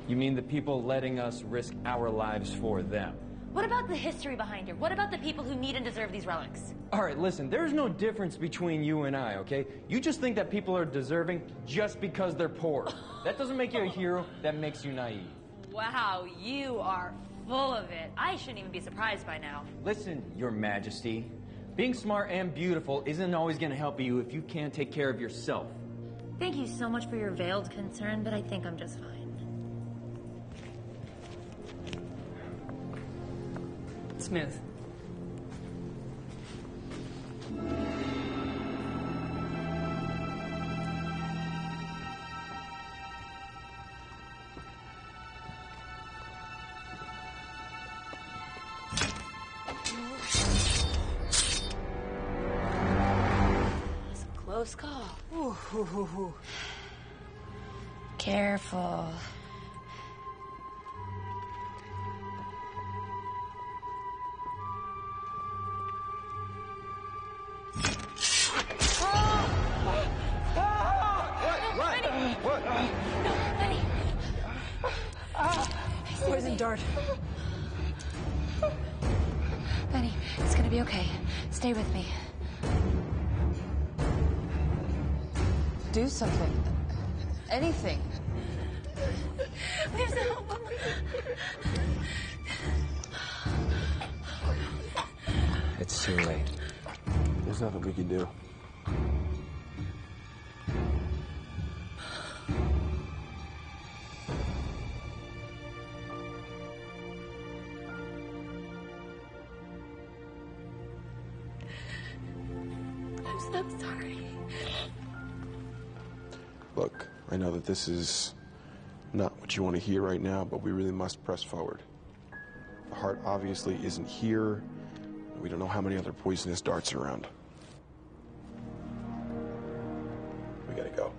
K: You mean the people letting us risk our lives for them?
A: What about the history behind it? What about the people who need and deserve these relics?
K: All right, listen, there's no difference between you and I, okay? You just think that people are deserving just because they're poor. That doesn't make you a hero, that makes you naive.
A: Wow, you are full of it. I shouldn't even be surprised by now.
K: Listen, Your Majesty, being smart and beautiful isn't always gonna help you if you can't take care of yourself.
A: Thank you so much for your veiled concern, but I think I'm just fine.
F: Smooth.
A: close call. Ooh, ooh, ooh, ooh. Careful.
K: What?
A: No, Benny.
F: Poison dart.
A: Benny, it's gonna be okay. Stay with me.
F: Do something. Anything.
A: We have to help him.
K: It's too late.
I: There's nothing we can do.
A: I'm so sorry.
I: Look, I know that this is not what you want to hear right now, but we really must press forward. The heart obviously isn't here. We don't know how many other poisonous darts are around. We gotta go.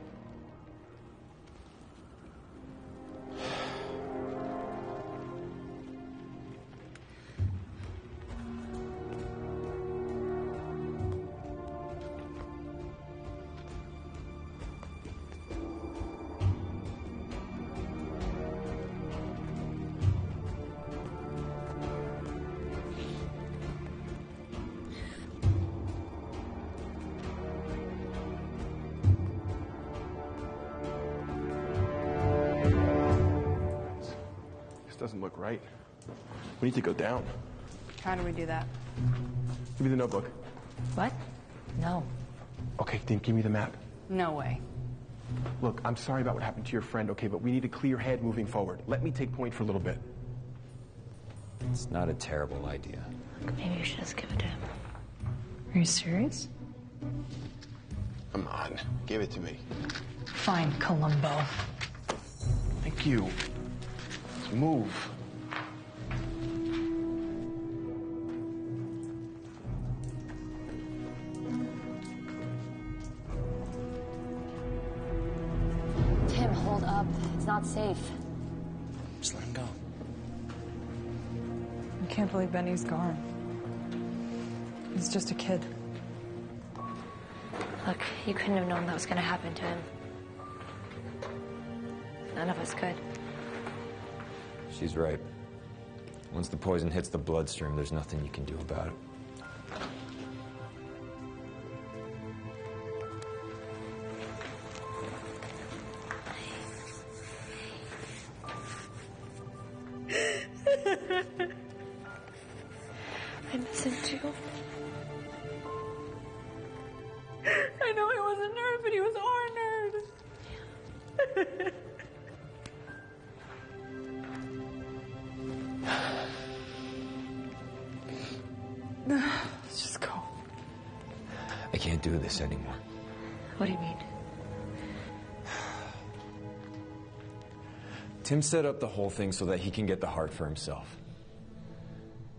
I: Doesn't look right. We need to go down.
F: How do we do that?
I: Give me the notebook.
A: What? No.
I: Okay, then give me the map.
F: No way.
I: Look, I'm sorry about what happened to your friend, okay, but we need a clear head moving forward. Let me take point for a little bit.
K: It's not a terrible idea.
A: Maybe we should just give it to him.
M: Are you serious?
I: Come on, give it to me.
M: Fine, Columbo.
I: Thank you. Let's move.
A: Tim, hold up. It's not safe.
N: Just let him go.
F: I can't believe Benny's gone. He's just a kid.
A: Look, you couldn't have known that was going to happen to him. None of us could.
K: She's right. Once the poison hits the bloodstream, there's nothing you can do about it.
A: I miss him too.
F: I know he wasn't a nerd, but he was our nerd. Let's just go.
K: I can't do this anymore.
A: What do you mean?
K: Tim set up the whole thing so that he can get the heart for himself.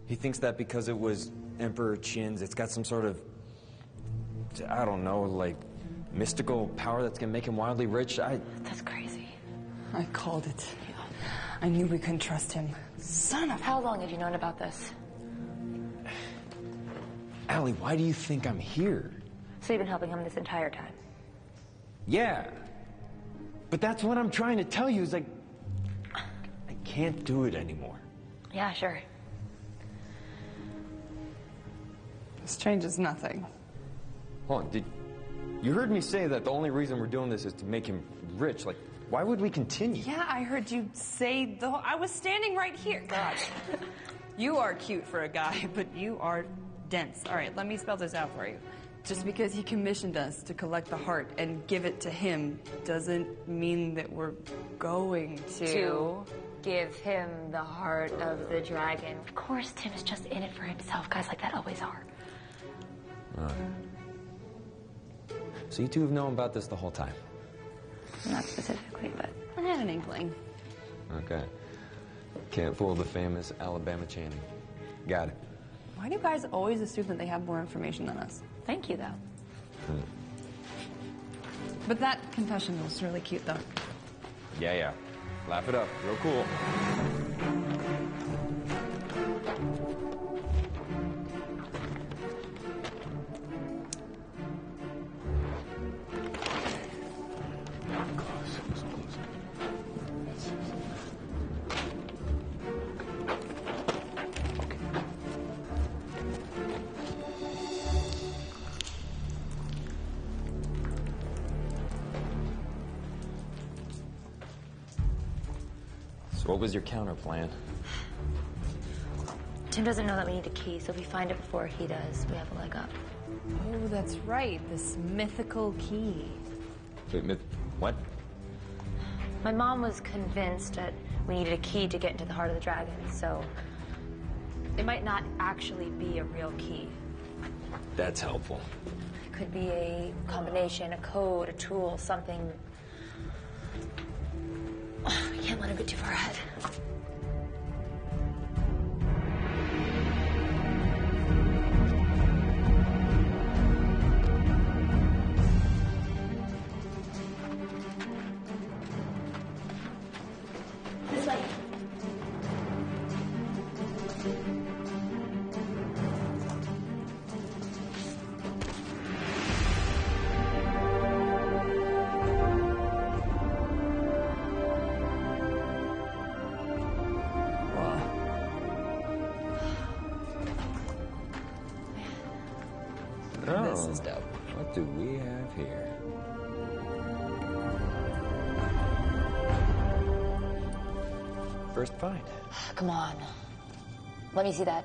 K: He thinks that because it was Emperor Qin's, it's got some sort of, I don't know, like, mystical power that's gonna make him wildly rich.
A: That's crazy.
F: I called it. I knew we couldn't trust him. Son of...
A: How long have you known about this?
K: Allie, why do you think I'm here?
A: So you've been helping him this entire time?
K: Yeah. But that's what I'm trying to tell you is like, I can't do it anymore.
A: Yeah, sure.
F: This changes nothing.
K: Hold on, you heard me say that the only reason we're doing this is to make him rich. Like, why would we continue?
F: Yeah, I heard you say the whole... I was standing right here. God. You are cute for a guy, but you are dense. All right, let me spell this out for you. Just because he commissioned us to collect the heart and give it to him doesn't mean that we're going to
A: give him the heart of the dragon. Of course, Tim is just in it for himself. Guys like that always are.
K: So you two have known about this the whole time?
A: Not specifically, but...
F: I had an inkling.
K: Okay. Can't fool the famous Alabama Channing. Got it.
F: Why do you guys always assume that they have more information than us?
A: Thank you, though.
F: But that confession was really cute, though.
K: Yeah. Laugh it up. Real cool. So what was your counter plan?
A: Tim doesn't know that we need a key, so if we find it before he does, we have a leg up.
F: Oh, that's right. This mythical key.
K: Wait, what?
A: My mom was convinced that we needed a key to get into the heart of the dragon, so it might not actually be a real key.
K: That's helpful.
A: It could be a combination, a code, a tool, something. We can't let him get too far ahead. This way.
K: This is dope. What do we have here? First find.
A: Come on. Let me see that.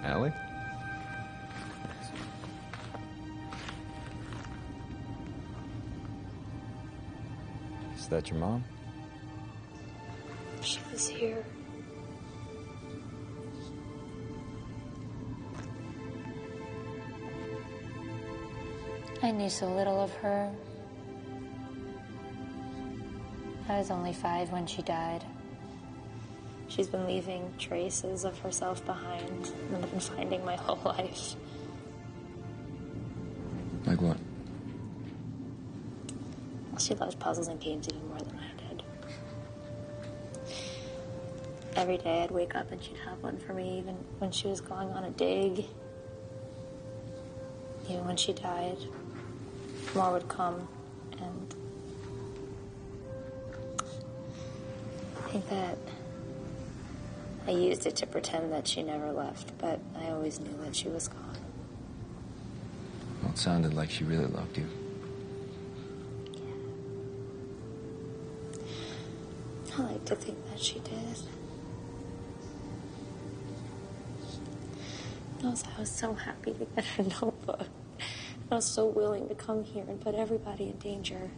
K: Allie? Is that your mom?
A: She was here. I knew so little of her. I was only 5 when she died. She's been leaving traces of herself behind that I've been finding my whole life.
K: Like what?
A: Well, she loves puzzles and games even more than I did. Every day I'd wake up and she'd have one for me, even when she was going on a dig. Even when she died, more would come, and I think that I used it to pretend that she never left, but I always knew that she was gone.
K: Well, it sounded like she really loved you.
A: I like to think that she did. I was so happy to get her notebook. I was so willing to come here and put everybody in danger.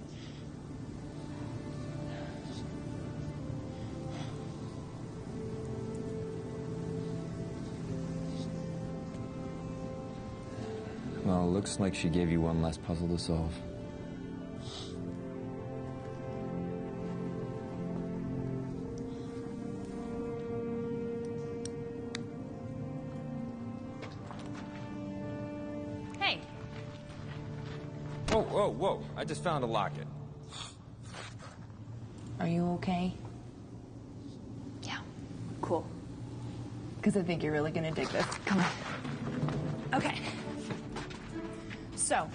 K: Well, it looks like she gave you one last puzzle to solve.
F: Hey.
K: Whoa. I just found a locket.
F: Are you okay?
A: Yeah.
F: Cool. Because I think you're really gonna dig this. Come on. Okay. So,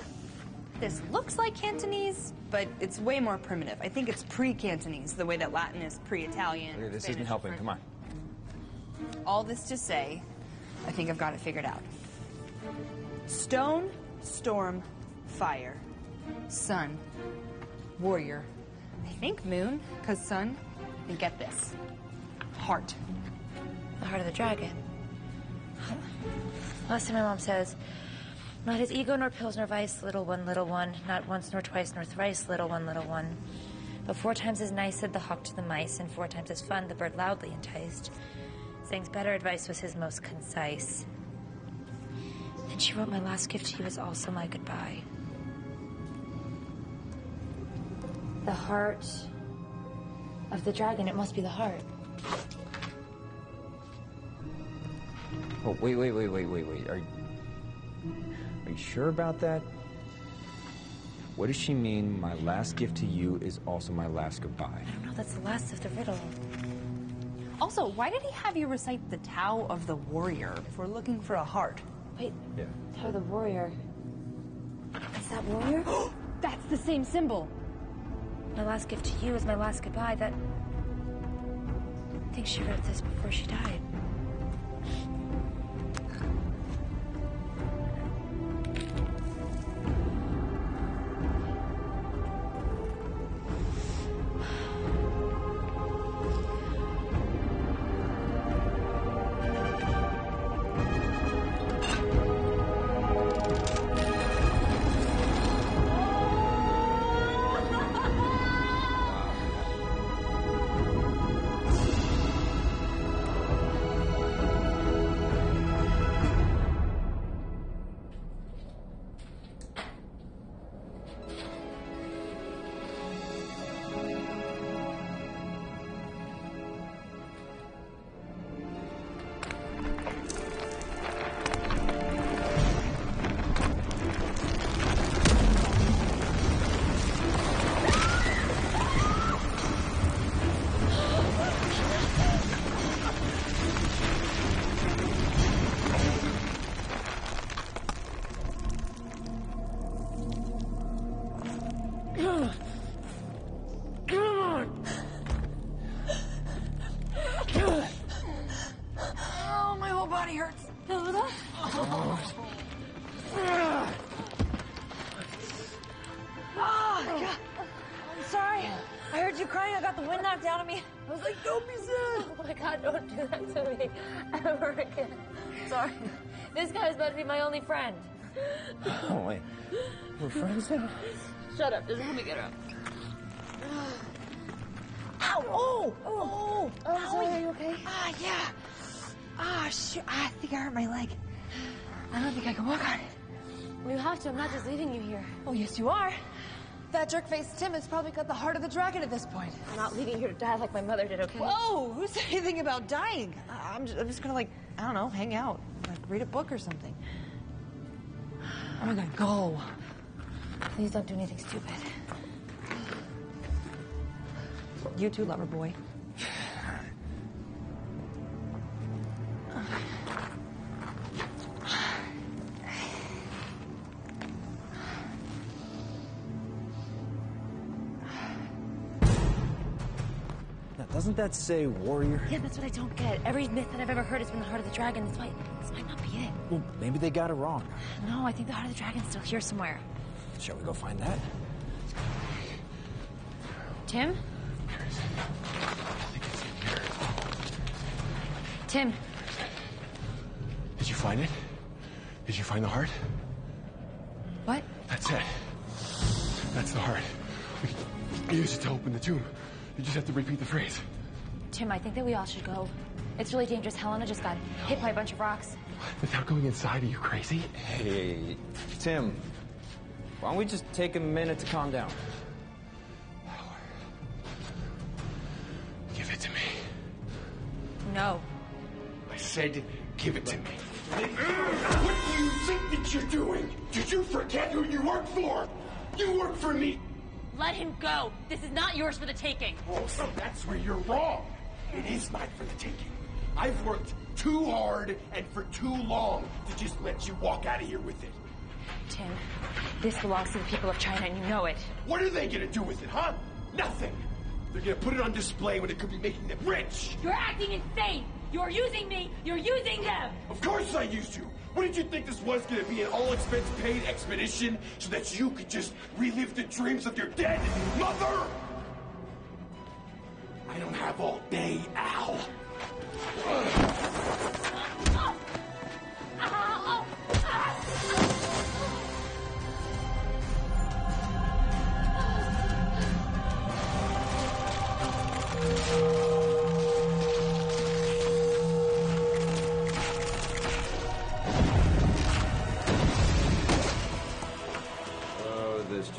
F: this looks like Cantonese, but it's way more primitive. I think it's pre-Cantonese, the way that Latin is pre-Italian.
K: Okay, this
F: Spanish
K: isn't helping.
F: is
K: Come on.
F: All this to say, I think I've got it figured out. Stone, storm, fire, sun, warrior. I think moon, because sun. And get this, heart.
A: The heart of the dragon. Last time my mom says, not his ego nor pills nor vice, little one, not once nor twice nor thrice, little one. But 4 times as nice, said the hawk to the mice, and 4 times as fun, the bird loudly enticed. Saying's better advice was his most concise. Then She wrote, "My last gift to you is also my goodbye." The heart of the dragon. It must be the heart.
K: Oh, wait. Are you sure about that? What does she mean, my last gift to you is also my last goodbye?
A: I don't know. That's the last of the riddle.
F: Also, why did he have you recite the Tao of the Warrior if we're looking for a heart?
A: Wait.
K: Yeah.
A: Tao of the Warrior. Is that warrior?
H: That's the same symbol.
A: My last gift to you is my last goodbye. I think she wrote this before she died.
F: Oh, my whole body hurts. Oh, God. I'm sorry. I heard you crying. I got the wind knocked out of me. I was like, don't be sad.
A: Oh my God, don't do that to me ever again. Sorry. This guy's about to be my only friend.
K: Oh, wait. We're friends now?
A: Shut up. Just let me get up.
F: Ow! Oh,
A: I'm sorry. Are you okay?
F: Ah, yeah. Ah, shoot. I think I hurt my leg. I don't think I can walk on it.
A: Well, you have to. I'm not just leaving you here.
F: Oh, yes, you are. That jerk-faced Tim has probably got the heart of the dragon at this point.
A: I'm not leaving you here to die like my mother did, okay?
F: Whoa! Who said anything about dying? I'm just gonna, like, I don't know, hang out. Like, read a book or something. Oh my God, go.
A: Please don't do anything stupid.
F: You too, lover boy.
E: Now, doesn't that say warrior?
A: Yeah, that's what I don't get. Every myth that I've ever heard has been the heart of the dragon. This might not be it.
E: Well, maybe they got it wrong.
A: No, I think the heart of the dragon's still here somewhere.
E: Shall we go find that?
A: Tim? Tim.
I: Did you find it? Did you find the heart?
A: What?
I: That's it. That's the heart. We can use it to open the tomb. You just have to repeat the phrase.
A: Tim, I think that we all should go. It's really dangerous. Helena just got hit by a bunch of rocks.
I: Without going inside, are you crazy?
K: Hey, Tim. Why don't we just take a minute to calm down?
I: Give it to me.
A: No.
I: I said, give it to me. What do you think that you're doing? Did you forget who you work for? You work for me.
A: Let him go. This is not yours for the taking.
I: Oh, so that's where you're wrong. It is mine for the taking. I've worked too hard and for too long to just let you walk out of here with it.
A: Tim, this belongs to the people of China, and you know it.
I: What are they gonna do with it, huh? Nothing. They're gonna put it on display when it could be making them rich.
A: You're acting insane. You're using me. You're using them.
I: Of course I used you. What did you think this was gonna be, an all-expense-paid expedition so that you could just relive the dreams of your dead mother? I don't have all day, Al.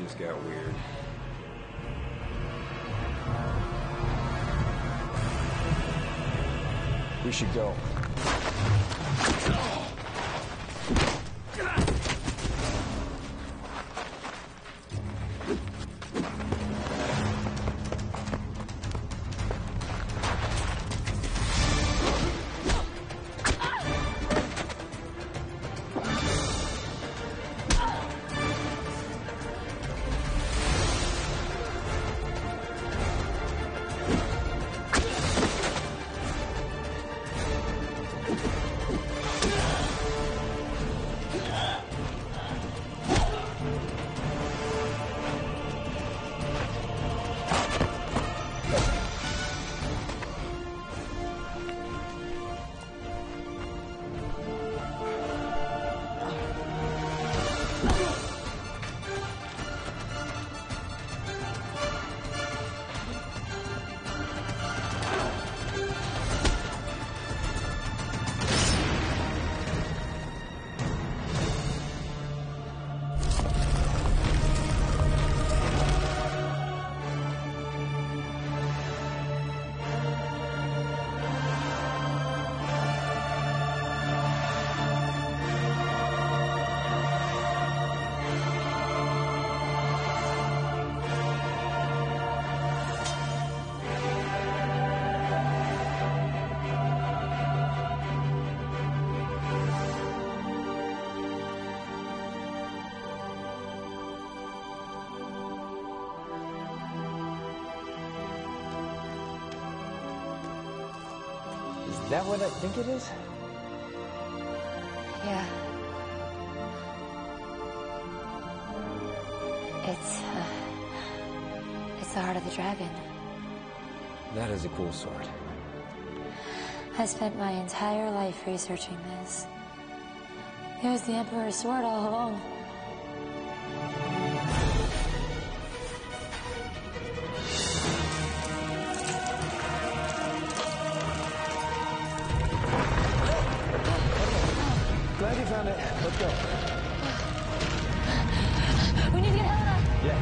K: just got weird.
E: We should go. Is that what I think it is?
A: Yeah. It's the heart of the dragon.
K: That is a cool sword.
A: I spent my entire life researching this. It was the Emperor's sword all along.
E: Glad you found it. Let's go.
A: We need to get Helena.
E: Yeah.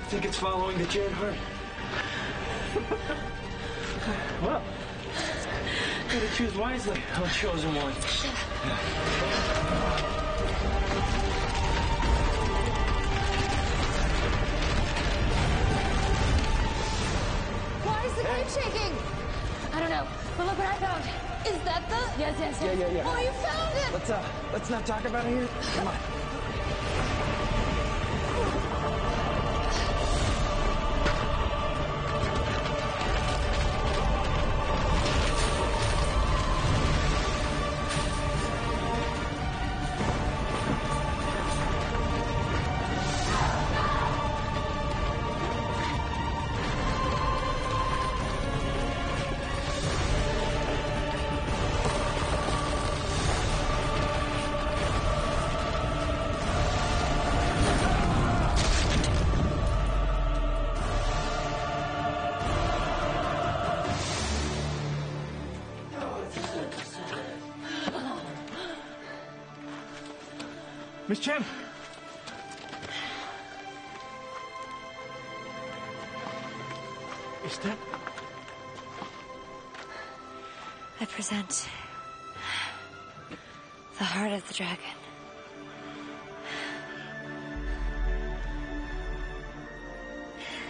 G: Think it's following the giant heart? Well, gotta choose wisely. I'm chosen one.
A: Why is the cave shaking? I don't know. But look what I found. Is that the? Yes, yes, yes.
E: Yeah.
A: Oh, you found it!
E: Let's not talk about it here. Come on.
G: Miss Chen! Is that...
A: I present the heart of the dragon.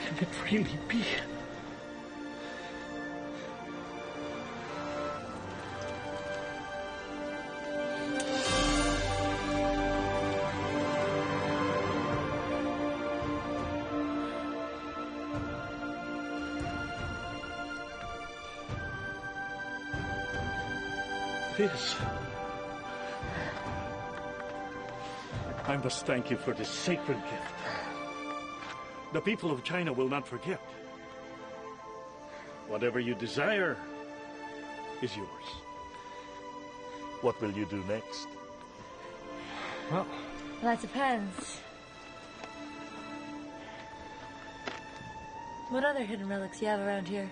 G: Can it really be? It is. I must thank you for this sacred gift. The people of China will not forget. Whatever you desire is yours. What will you do next?
A: Well, that depends. What other hidden relics you have around here?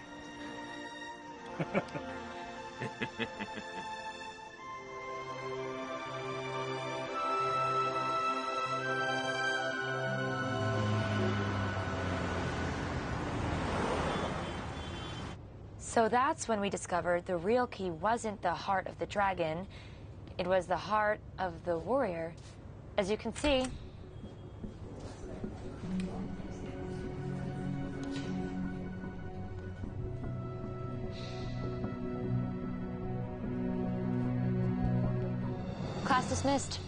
A: So that's when we discovered the real key wasn't the heart of the dragon, it was the heart of the warrior. As you can see, class dismissed.